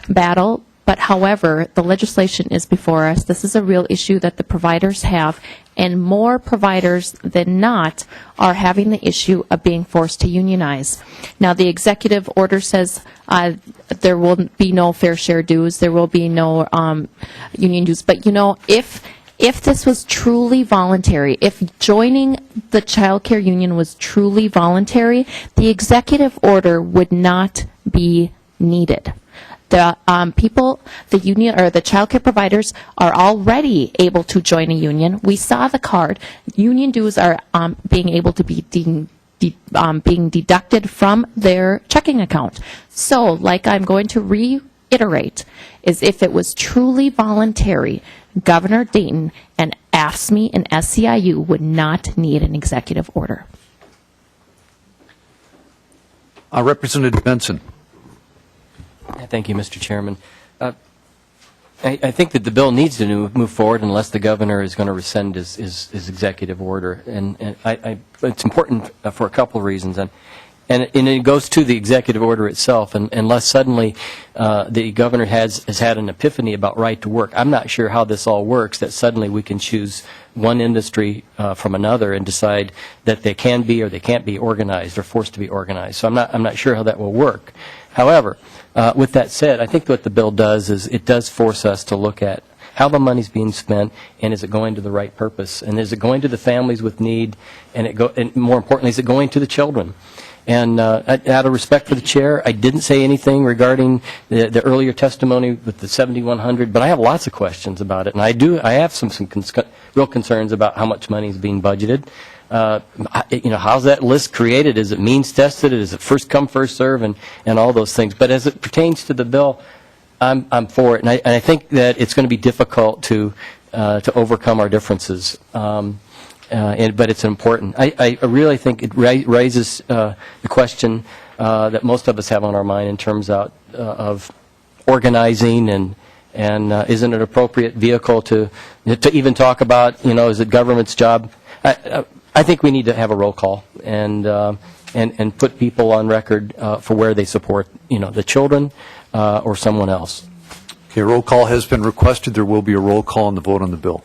battle. But however, the legislation is before us. This is a real issue that the providers have, and more providers than not are having the issue of being forced to unionize. Now, the executive order says there will be no fair share dues, there will be no union dues. But, if this was truly voluntary, if joining the child care union was truly voluntary, the executive order would not be needed. The the union or the child care providers are already able to join a union. We saw the card. Union dues are being able to be being deducted from their checking account. So, like I'm going to reiterate, is if it was truly voluntary, Governor Dayton and AFSCME and SEIU would not need an executive order. Representative Benson. Thank you, Mr. Chairman. I think that the bill needs to move forward unless the governor is going to rescind his executive order. And it's important for a couple of reasons. And it goes to the executive order itself. And unless suddenly the governor has had an epiphany about right to work, I'm not sure how this all works, that suddenly we can choose one industry from another and decide that they can be or they can't be organized or forced to be organized. So I'm not sure how that will work. However, with that said, I think what the bill does is it does force us to look at how the money's being spent, and is it going to the right purpose, and is it going to the families with need, and more importantly, is it going to the children? And out of respect for the chair, I didn't say anything regarding the earlier testimony with the 7,100, but I have lots of questions about it, and I have some real concerns about how much money is being budgeted. How's that list created? Is it means tested? Is it first come, first serve, and all those things? But as it pertains to the bill, I'm for it, and I think that it's going to be difficult to overcome our differences. But it's important. I really think it raises the question that most of us have on our mind in terms of organizing and isn't it an appropriate vehicle to even talk about, is it government's job? I think we need to have a roll call and put people on record for where they support, the children or someone else. Okay, roll call has been requested. There will be a roll call on the vote on the bill.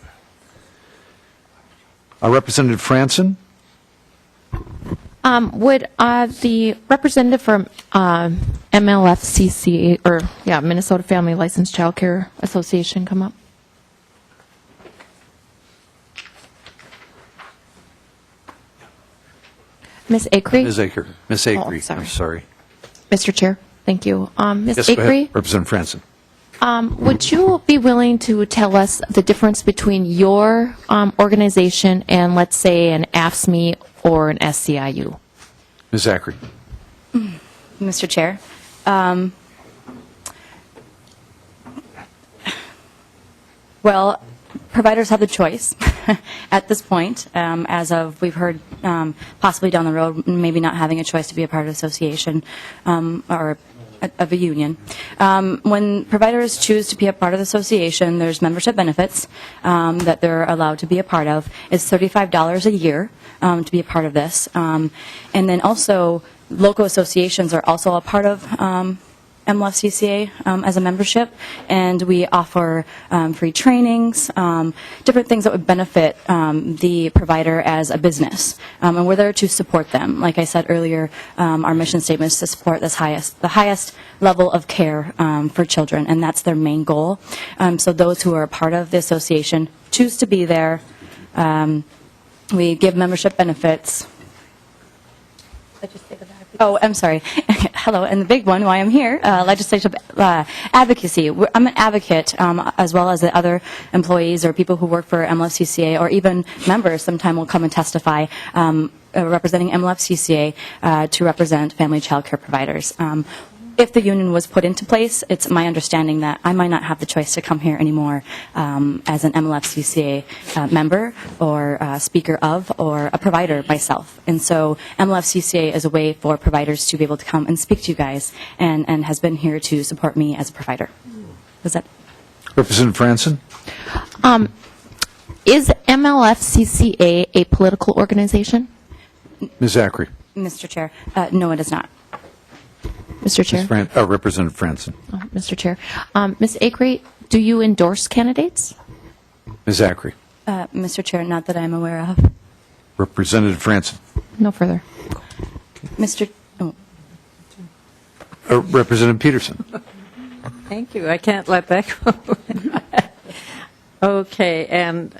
Representative Franson? Would the representative from MLFCC, Minnesota Family Licensed Child Care Association, come up? Ms. Acree? Ms. Acree, sorry. I'm sorry. Mr. Chair, thank you. Ms. Yes, go Acree? ahead. Representative Franson. Would you be willing to tell us the difference between your organization and, let's say, an AFSCME or an SCIU? Ms. Zachary. Mr. Chair, well, providers have the choice at this point, as of we've heard possibly down the road, maybe not having a choice to be a part of an association or of a union. When providers choose to be a part of the association, there's membership benefits that they're allowed to be a part of. It's $35 a year to be a part of this. And then also, local associations are also a part of MLFCCA as a membership, and we offer free trainings, different things that would benefit the provider as a business. And we're there to support them. Like I said earlier, our mission statement is to support the highest level of care for children, and that's their main goal. So those who are a part of the association choose to be there. We give membership benefits. Oh, I'm sorry. Hello, and the big one, why I'm here, legislative advocacy. I'm an advocate, as well as the other employees or people who work for MLFCCA, or even members sometime will come and testify representing MLFCCA to represent family child care providers. If the union was put into place, it's my understanding that I might not have the choice to come here anymore as an MLFCCA member or speaker of or a provider myself. And so MLFCCA is a way for providers to be able to come and speak to you guys and has been here to support me as a provider. Was that? Representative Franson? Is MLFCCA a political organization? Ms. Zachary? Mr. Chair, no, it is not. Mr. Chair? Representative Franson? Mr. Chair. Ms. Acree, do you endorse candidates? Ms. Zachary? Mr. Chair, not that I'm aware of. Representative Franson? No further. Mr. Oh. Representative Peterson? Thank you. I can't let that go. Okay, and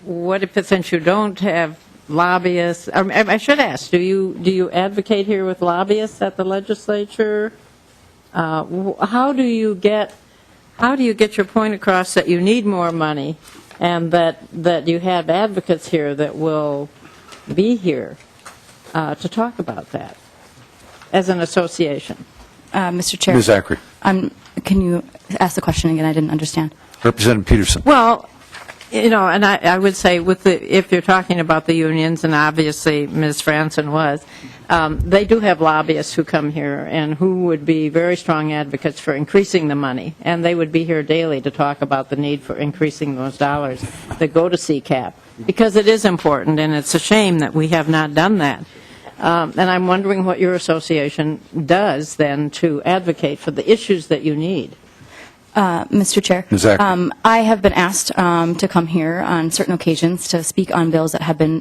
what if, since you don't have lobbyists, I should ask, do you advocate here with lobbyists at the legislature? How do you get your point across that you need more money and that you have advocates here that will be here to talk about that as an association? Mr. Chair. Ms. Zachary? Can you ask the question again? I didn't understand. Representative Peterson? Well, and I would say if you're talking about the unions, and obviously Ms. Franson was, they do have lobbyists who come here and who would be very strong advocates for increasing the money, and they would be here daily to talk about the need for increasing those dollars that go to CCAP, because it is important, and it's a shame that we have not done that. And I'm wondering what your association does then to advocate for the issues that you need. Mr. Chair, Exactly. I have been asked to come here on certain occasions to speak on bills that have been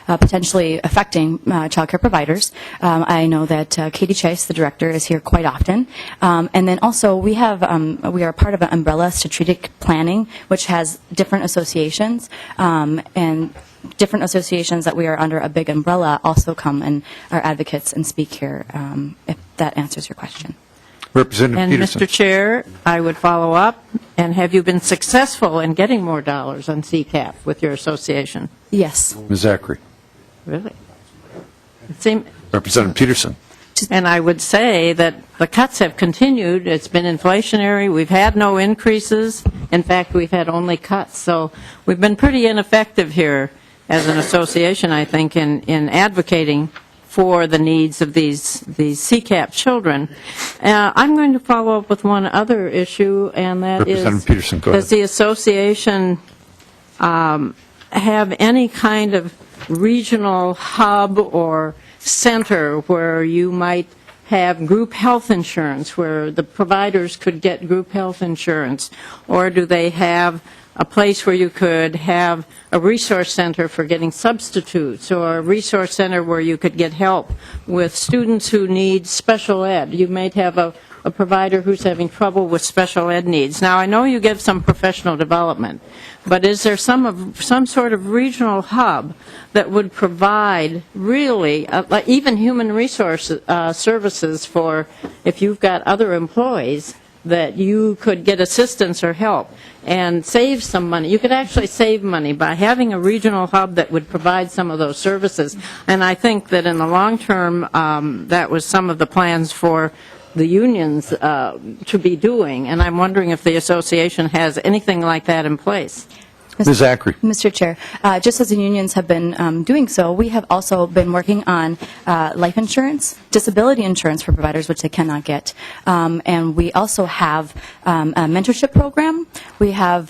potentially affecting child care providers. I know that Katie Chase, the director, is here quite often. And then also we are part of an umbrella strategic planning, which has different associations, and different associations that we are under a big umbrella also come and are advocates and speak here, if that answers your question. Representative And Peterson? Mr. Chair, I would follow up, and have you been successful in getting more dollars on CCAP with your association? Yes. Ms. Zachary? Really? Representative Peterson? And I would say that the cuts have continued. It's been inflationary. We've had no increases. In fact, we've had only cuts. So we've been pretty ineffective here as an association, I think, in advocating for the needs of these CCAP children. I'm going to follow up with one other issue, and that is, Representative Peterson, go ahead. does the association have any kind of regional hub or center where you might have group health insurance, where the providers could get group health insurance? Or do they have a place where you could have a resource center for getting substitutes, or a resource center where you could get help with students who need special ed? You might have a provider who's having trouble with special ed needs. Now, I know you give some professional development, but is there some sort of regional hub that would provide really like even human resource services for, if you've got other employees that you could get assistance or help and save some money. You could actually save money by having a regional hub that would provide some of those services. And I think that in the long term, that was some of the plans for the unions to be doing. And I'm wondering if the association has anything like that in place. Ms. Zachary. Mr. Chair, just as the unions have been doing so, we have also been working on life insurance, disability insurance for providers, which they cannot get. And we also have a mentorship program. We have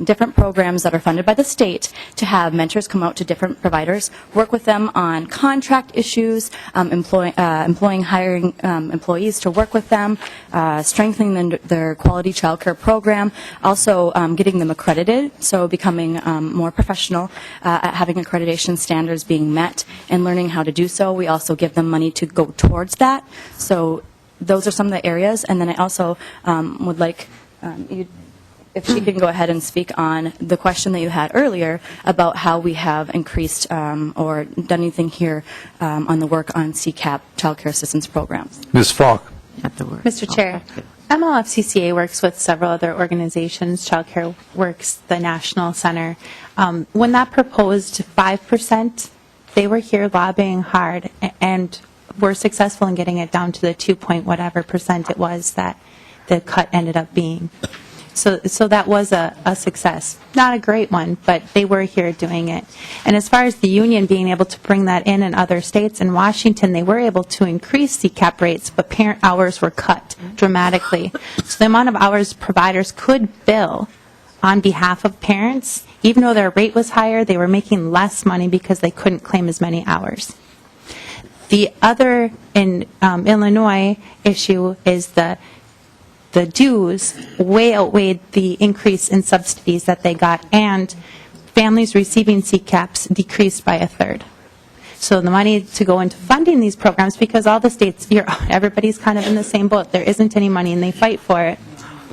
different programs that are funded by the state to have mentors come out to different providers, work with them on contract issues, hiring employees to work with them, strengthening their quality child care program, also getting them accredited, so becoming more professional at having accreditation standards being met and learning how to do so. We also give them money to go towards that. So those are some of the areas. And then I also would like you, if she can go ahead and speak on the question that you had earlier about how we have increased or done anything here on the work on CCAP child care assistance programs. Ms. Falk. Mr. Chair, MLFCCA works with several other organizations, Child Care Works, the National Center. When that proposed 5%, they were here lobbying hard and were successful in getting it down to the 2 point whatever percent it was that the cut ended up being. So that was a success. Not a great one, but they were here doing it. And as far as the union being able to bring that in other states, in Washington, they were able to increase CCAP rates, but parent hours were cut dramatically. So the amount of hours providers could bill on behalf of parents, even though their rate was higher, they were making less money because they couldn't claim as many hours. The other in Illinois issue is the dues way outweighed the increase in subsidies that they got, and families receiving CCAPs decreased by a third. So the money to go into funding these programs, because all the states, everybody's kind of in the same boat. There isn't any money, and they fight for it.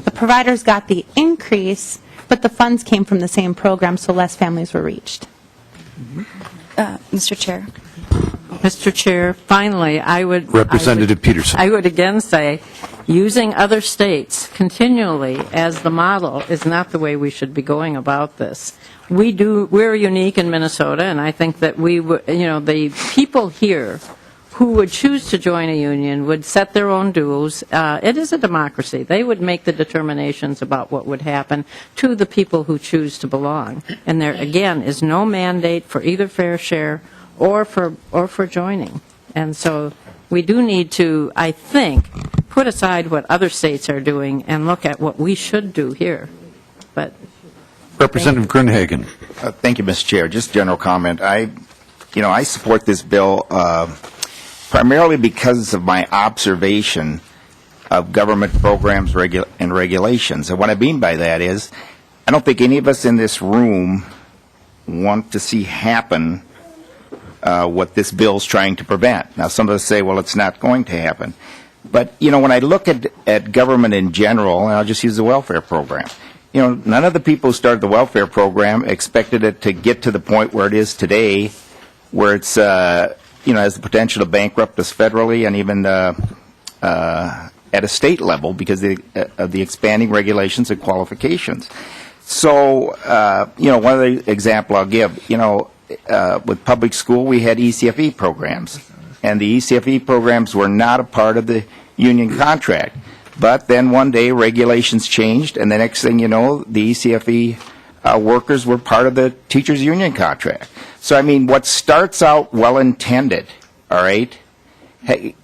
The providers got the increase, but the funds came from the same program, so less families were reached. Mr. Chair. Mr. Chair, finally, Representative Peterson. I would again say, using other states continually as the model is not the way we should be going about this. We're unique in Minnesota, and I think that the people here who would choose to join a union would set their own dues. It is a democracy. They would make the determinations about what would happen to the people who choose to belong. And there, again, is no mandate for either fair share or for joining. And so we do need to, I think, put aside what other states are doing and look at what we should do here. But Representative Grunhagen. Thank you, Mr. Chair. Just general comment. I support this bill primarily because of my observation of government programs and regulations. And what I mean by that is, I don't think any of us in this room want to see happen what this bill is trying to prevent. Now, some of us say, well, it's not going to happen. But, when I look at government in general, and I'll just use the welfare program, none of the people who started the welfare program expected it to get to the point where it is today, where it's, has the potential to bankrupt us federally and even at a state level because of the expanding regulations and qualifications. So, one of the example I'll give, with public school, we had ECFE programs, and the ECFE programs were not a part of the union contract. But then one day regulations changed, and the next thing you know, the ECFE workers were part of the teachers' union contract. So, I mean, what starts out well-intended, all right,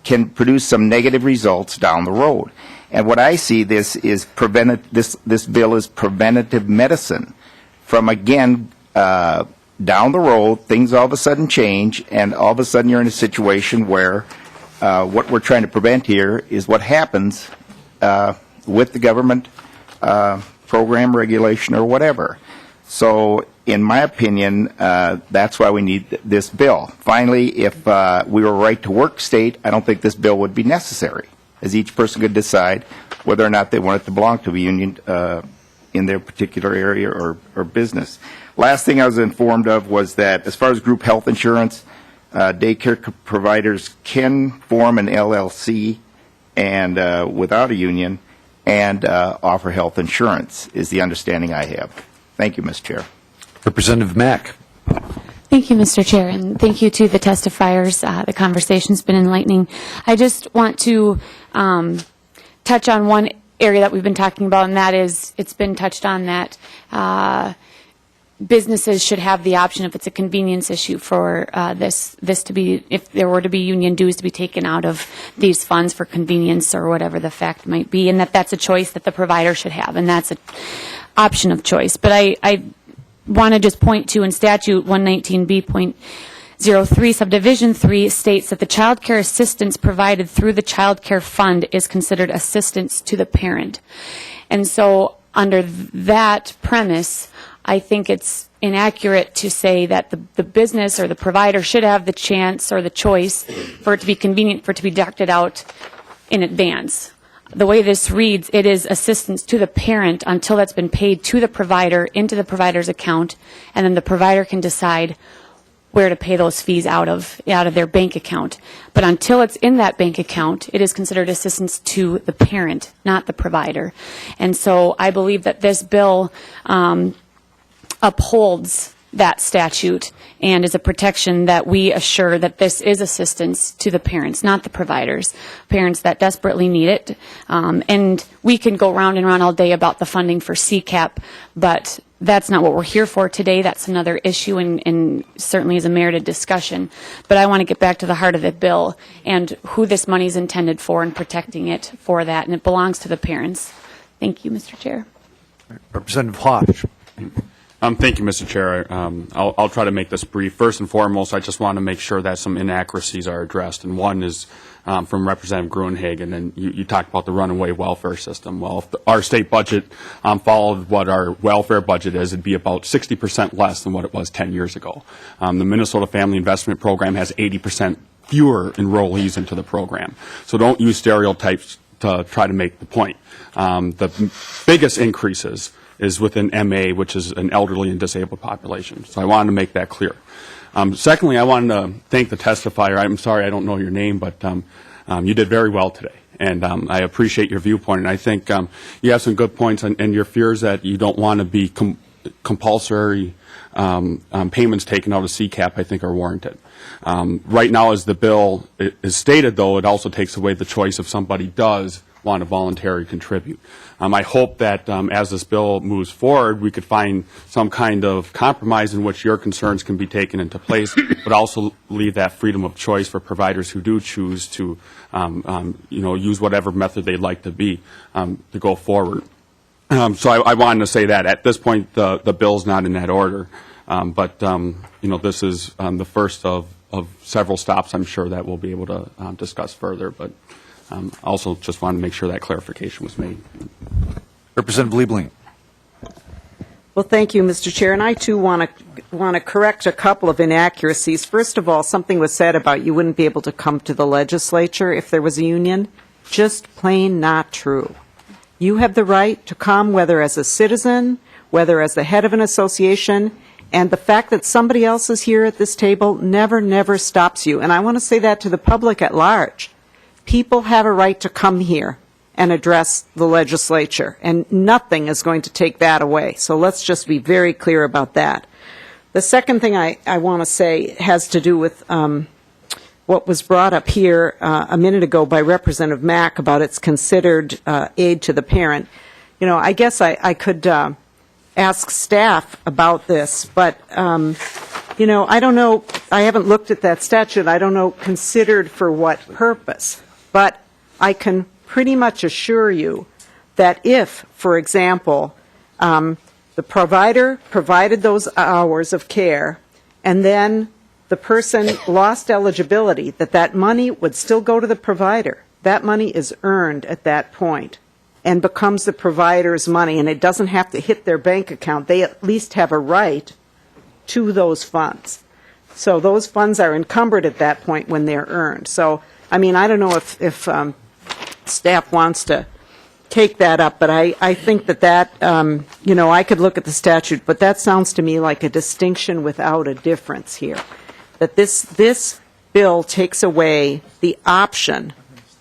can produce some negative results down the road. And what I see this bill is preventative medicine from, again, down the road, things all of a sudden change, and all of a sudden you're in a situation where what we're trying to prevent here is what happens with the government program, regulation, or whatever. So, in my opinion, that's why we need this bill. Finally, if we were a right-to-work state, I don't think this bill would be necessary, as each person could decide whether or not they wanted to belong to a union in their particular area or business. Last thing I was informed of was that as far as group health insurance, daycare providers can form an LLC and without a union, and offer health insurance, is the understanding I have. Thank you, Mr. Chair. Representative Mack. Thank you, Mr. Chair, and thank you to the testifiers. The conversation's been enlightening. I just want to touch on one area that we've been talking about, and that is, it's been touched on that businesses should have the option, if it's a convenience issue, for this to be, if there were to be union dues, to be taken out of these funds for convenience or whatever the fact might be, and that's a choice that the provider should have, and that's an option of choice. But I want to just point to, in statute 119B.03 subdivision 3 states that the child care assistance provided through the child care fund is considered assistance to the parent. And so under that premise, I think it's inaccurate to say that the business or the provider should have the chance or the choice for it to be convenient, for it to be deducted out in advance. The way this reads, it is assistance to the parent until that's been paid to the provider into the provider's account, and then the provider can decide where to pay those fees out of their bank account. But until it's in that bank account, it is considered assistance to the parent, not the provider. And so I believe that this bill upholds that statute and is a protection that we assure that this is assistance to the parents, not the providers, parents that desperately need it. And we can go round and round all day about the funding for CCAP, but that's not what we're here for today. That's another issue and certainly is a merited discussion. But I want to get back to the heart of the bill and who this money is intended for and protecting it for that, and it belongs to the parents. Thank you, Mr. Chair. Representative Hodge. Thank you, Mr. Chair. I'll try to make this brief. First and foremost, I just want to make sure that some inaccuracies are addressed, and one is from Representative Gruenhagen, and you talked about the runaway welfare system. Well, if our state budget followed what our welfare budget is, it'd be about 60% less than what it was 10 years ago. The Minnesota Family Investment Program has 80% fewer enrollees into the program. So don't use stereotypes to try to make the point. The biggest increases is within MA, which is an elderly and disabled population. So I wanted to make that clear. Secondly, I wanted to thank the testifier. I'm sorry I don't know your name, but you did very well today. And I appreciate your viewpoint. And I think you have some good points, and your fears that you don't want to be compulsory payments taken out of CCAP, I think, are warranted. Right now, as the bill is stated, though, it also takes away the choice if somebody does want to voluntarily contribute. I hope that as this bill moves forward, we could find some kind of compromise in which your concerns can be taken into place, but also leave that freedom of choice for providers who do choose to, use whatever method they'd like to be to go forward. So I wanted to say that at this point, the bill's not in that order, but this is the first of several stops, I'm sure, that we'll be able to discuss further. But also just wanted to make sure that clarification was made. Representative Liebling. Well, thank you, Mr. Chair. And I, too, want to correct a couple of inaccuracies. First of all, something was said about you wouldn't be able to come to the legislature if there was a union. Just plain not true. You have the right to come, whether as a citizen, whether as the head of an association, and the fact that somebody else is here at this table never stops you. And I want to say that to the public at large. People have a right to come here and address the legislature, and nothing is going to take that away. So let's just be very clear about that. The second thing I want to say has to do with what was brought up here a minute ago by Representative Mack about it's considered aid to the parent. I guess I could ask staff about this, but I don't know. I haven't looked at that statute. I don't know considered for what purpose. But I can pretty much assure you that if, for example, the provider provided those hours of care and then the person lost eligibility, that money would still go to the provider. That money is earned at that point and becomes the provider's money, and it doesn't have to hit their bank account. They at least have a right to those funds. So those funds are encumbered at that point when they're earned. So I don't know if staff wants to take that up, but I think that I could look at the statute, but that sounds to me like a distinction without a difference here. That this bill takes away the option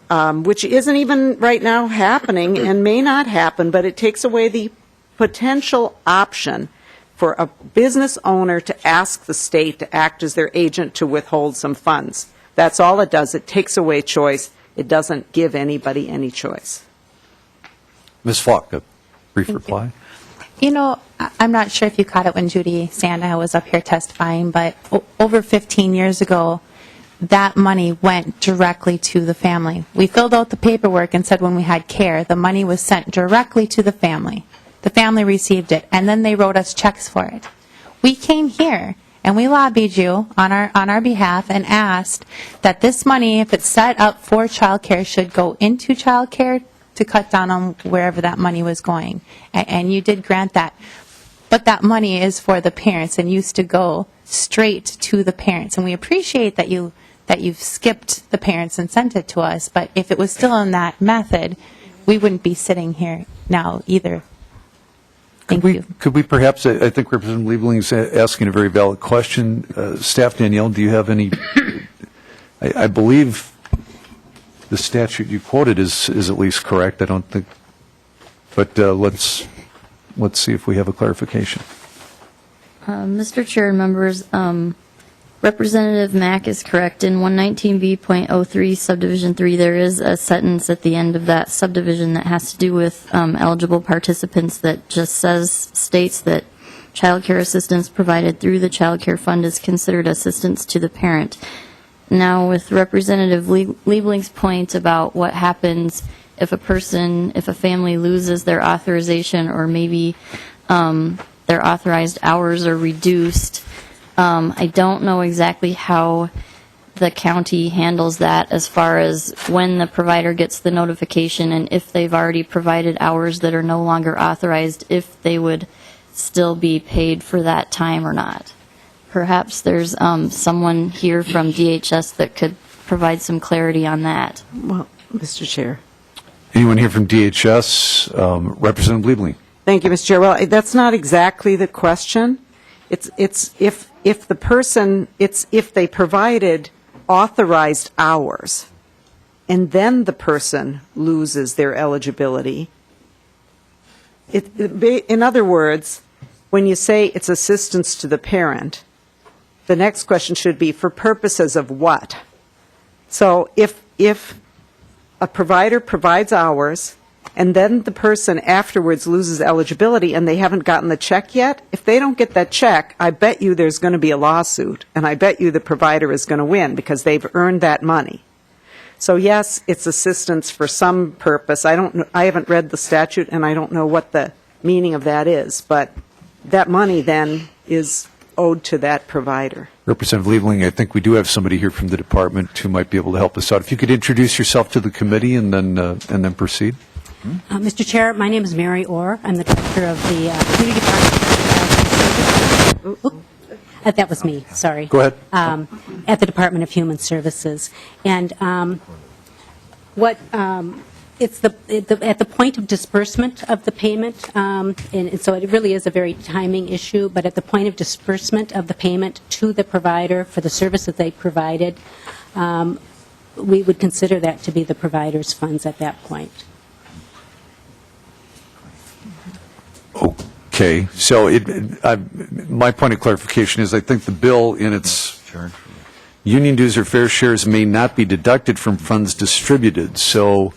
which isn't even right now happening and may not happen, but it takes away the potential option for a business owner to ask the state to act as their agent to withhold some funds. That's all it does. It takes away choice. It doesn't give anybody any choice. Ms. Falk, a brief reply. You know, I'm not sure if you caught it when Judy Sanda was up here testifying, but over 15 years ago, that money went directly to the family. We filled out the paperwork and said when we had care, the money was sent directly to the family. The family received it, and then they wrote us checks for it. We came here and we lobbied you on our behalf and asked that this money, if it's set up for child care, should go into child care to cut down on wherever that money was going. And you did grant that. But that money is for the parents and used to go straight to the parents. And we appreciate that you've skipped the parents and sent it to us. But if it was still in that method, we wouldn't be sitting here now either. Thank you. Could we perhaps, I think Representative Liebling is asking a very valid question. Staff Danielle, do you have any, I believe the statute you quoted is at least correct. I don't think, but let's see if we have a clarification. Mr. Chair and members, Representative Mack is correct. In 119B.03 subdivision 3, there is a sentence at the end of that subdivision that has to do with eligible participants that just states that child care assistance provided through the child care fund is considered assistance to the parent. Now, with Representative Liebling's point about what happens if a family loses their authorization or maybe their authorized hours are reduced, I don't know exactly how the county handles that as far as when the provider gets the notification and if they've already provided hours that are no longer authorized, if they would still be paid for that time or not. Perhaps there's someone here from DHS that could provide some clarity on that. Well, Mr. Chair. Anyone here from DHS? Representative Liebling. Thank you, Mr. Chair. Well, that's not exactly the question. It's if the person, it's if they provided authorized hours and then the person loses their eligibility. In other words, when you say it's assistance to the parent, the next question should be for purposes of what? So if a provider provides hours and then the person afterwards loses eligibility and they haven't gotten the check yet, if they don't get that check, I bet you there's going to be a lawsuit, and I bet you the provider is going to win because they've earned that money. So yes, it's assistance for some purpose. I haven't read the statute and I don't know what the meaning of that is, but that money then is owed to that provider. Representative Liebling, I think we do have somebody here from the department who might be able to help us out. If you could introduce yourself to the committee and then proceed. Mr. Chair, my name is Mary Orr. I'm the director of the Community Department. That was me, sorry. Go ahead. At the Department of Human Services. And it's at the point of disbursement of the payment, and so it really is a very timing issue, but at the point of disbursement of the payment to the provider for the service that they provided, we would consider that to be the provider's funds at that point. Okay, so my point of clarification is I think the bill in its union dues or fair shares may not be deducted from funds distributed. So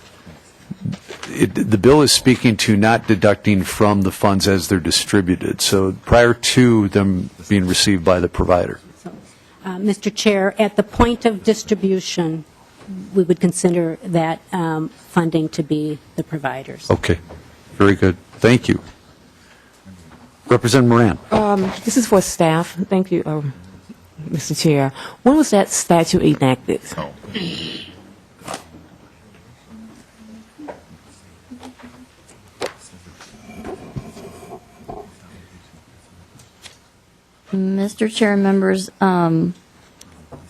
the bill is speaking to not deducting from the funds as they're distributed. So prior to them being received by the provider. Mr. Chair, at the point of distribution, we would consider that funding to be the provider's. Okay, very good. Thank you. Representative Moran. This is for staff. Thank you, Mr. Chair. When was that statute enacted? Mr. Chair and members,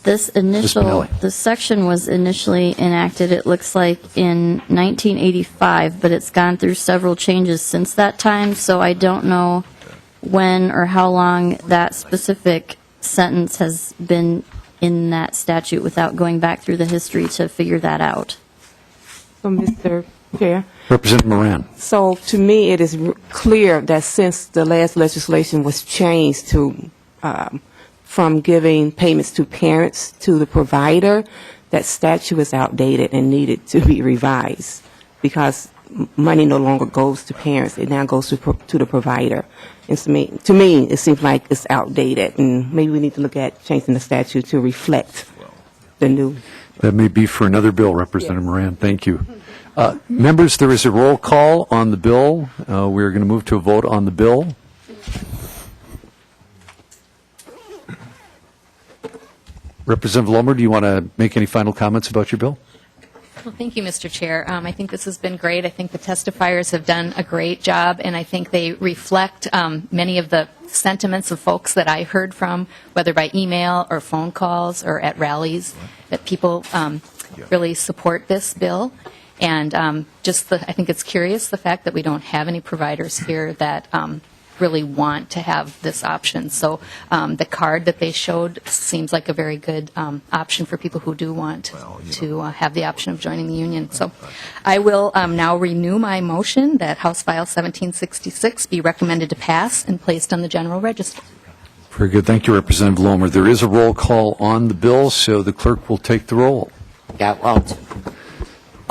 this section was initially enacted, it looks like, in 1985, but it's gone through several changes since that time, so I don't know when or how long that specific sentence has been in that statute without going back through the history to figure that out. Mr. Chair. Representative Moran. So to me, it is clear that since the last legislation was changed to from giving payments to parents to the provider, that statute is outdated and needed to be revised because money no longer goes to parents; it now goes to the provider. And to me, it seems like it's outdated, and maybe we need to look at changing the statute to reflect the new. That may be for another bill, Representative Moran. Thank you. Members, there is a roll call on the bill. We're going to move to a vote on the bill. Representative Lohmer, do you want to make any final comments about your bill? Well, thank you, Mr. Chair. I think this has been great. I think the testifiers have done a great job, and I think they reflect many of the sentiments of folks that I heard from, whether by email or phone calls or at rallies, that people really support this bill. And I think it's curious, the fact that we don't have any providers here that really want to have this option. So the card that they showed seems like a very good option for people who do want to have the option of joining the union. So I will now renew my motion that House File 1766 be recommended to pass and placed on the General Register. Very good. Thank you, Representative Lohmer. There is a roll call on the bill, so the clerk will take the roll. Gavel.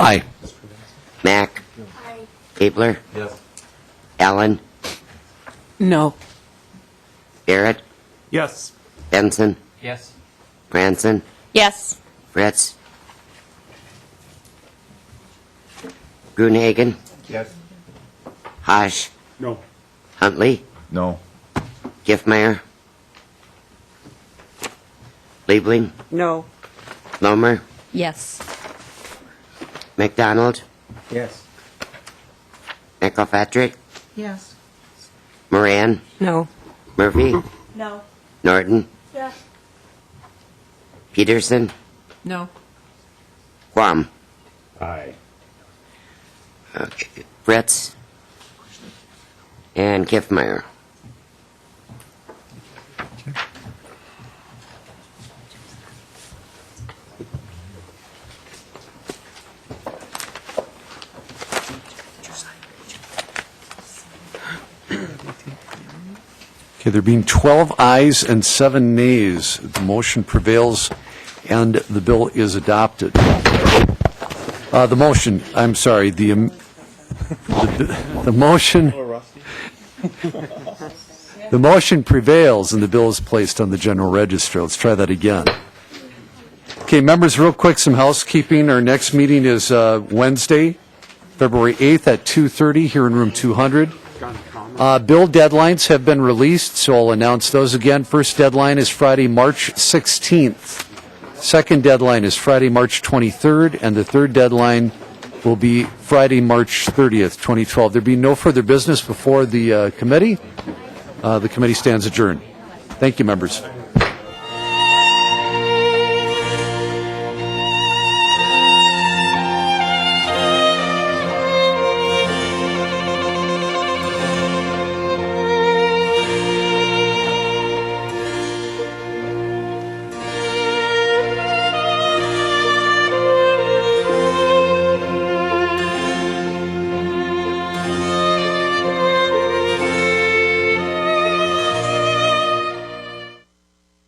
Aye. Mack. Gabler. Yes. Allen. No. Barrett. Yes. Benson. Yes. Branson. Yes. Fritz. Gruenhagen. Yes. Hosh. No. Huntley. No. Giffmeyer. Liebling. No. Lohmer. Yes. McDonald. Yes. McElpatrick. Yes. Moran. No. Murphy. No. Norton. Yes. Peterson. No. Quam. Aye. Okay. Fritz. And Giffmeyer. Okay, there being 12 ayes and 7 nays, the motion prevails and the bill is adopted. The motion, I'm sorry, the motion, the motion prevails and the bill is placed on the General Register. Let's try that again. Okay, members, real quick, some housekeeping. Our next meeting is Wednesday, February 8th at 2:30 here in room 200. Bill deadlines have been released, so I'll announce those again. First deadline is Friday, March 16th. Second deadline is Friday, March 23rd, and the third deadline will be Friday, March 30th, 2012. There being no further business before the committee. The committee stands adjourned. Thank you, members.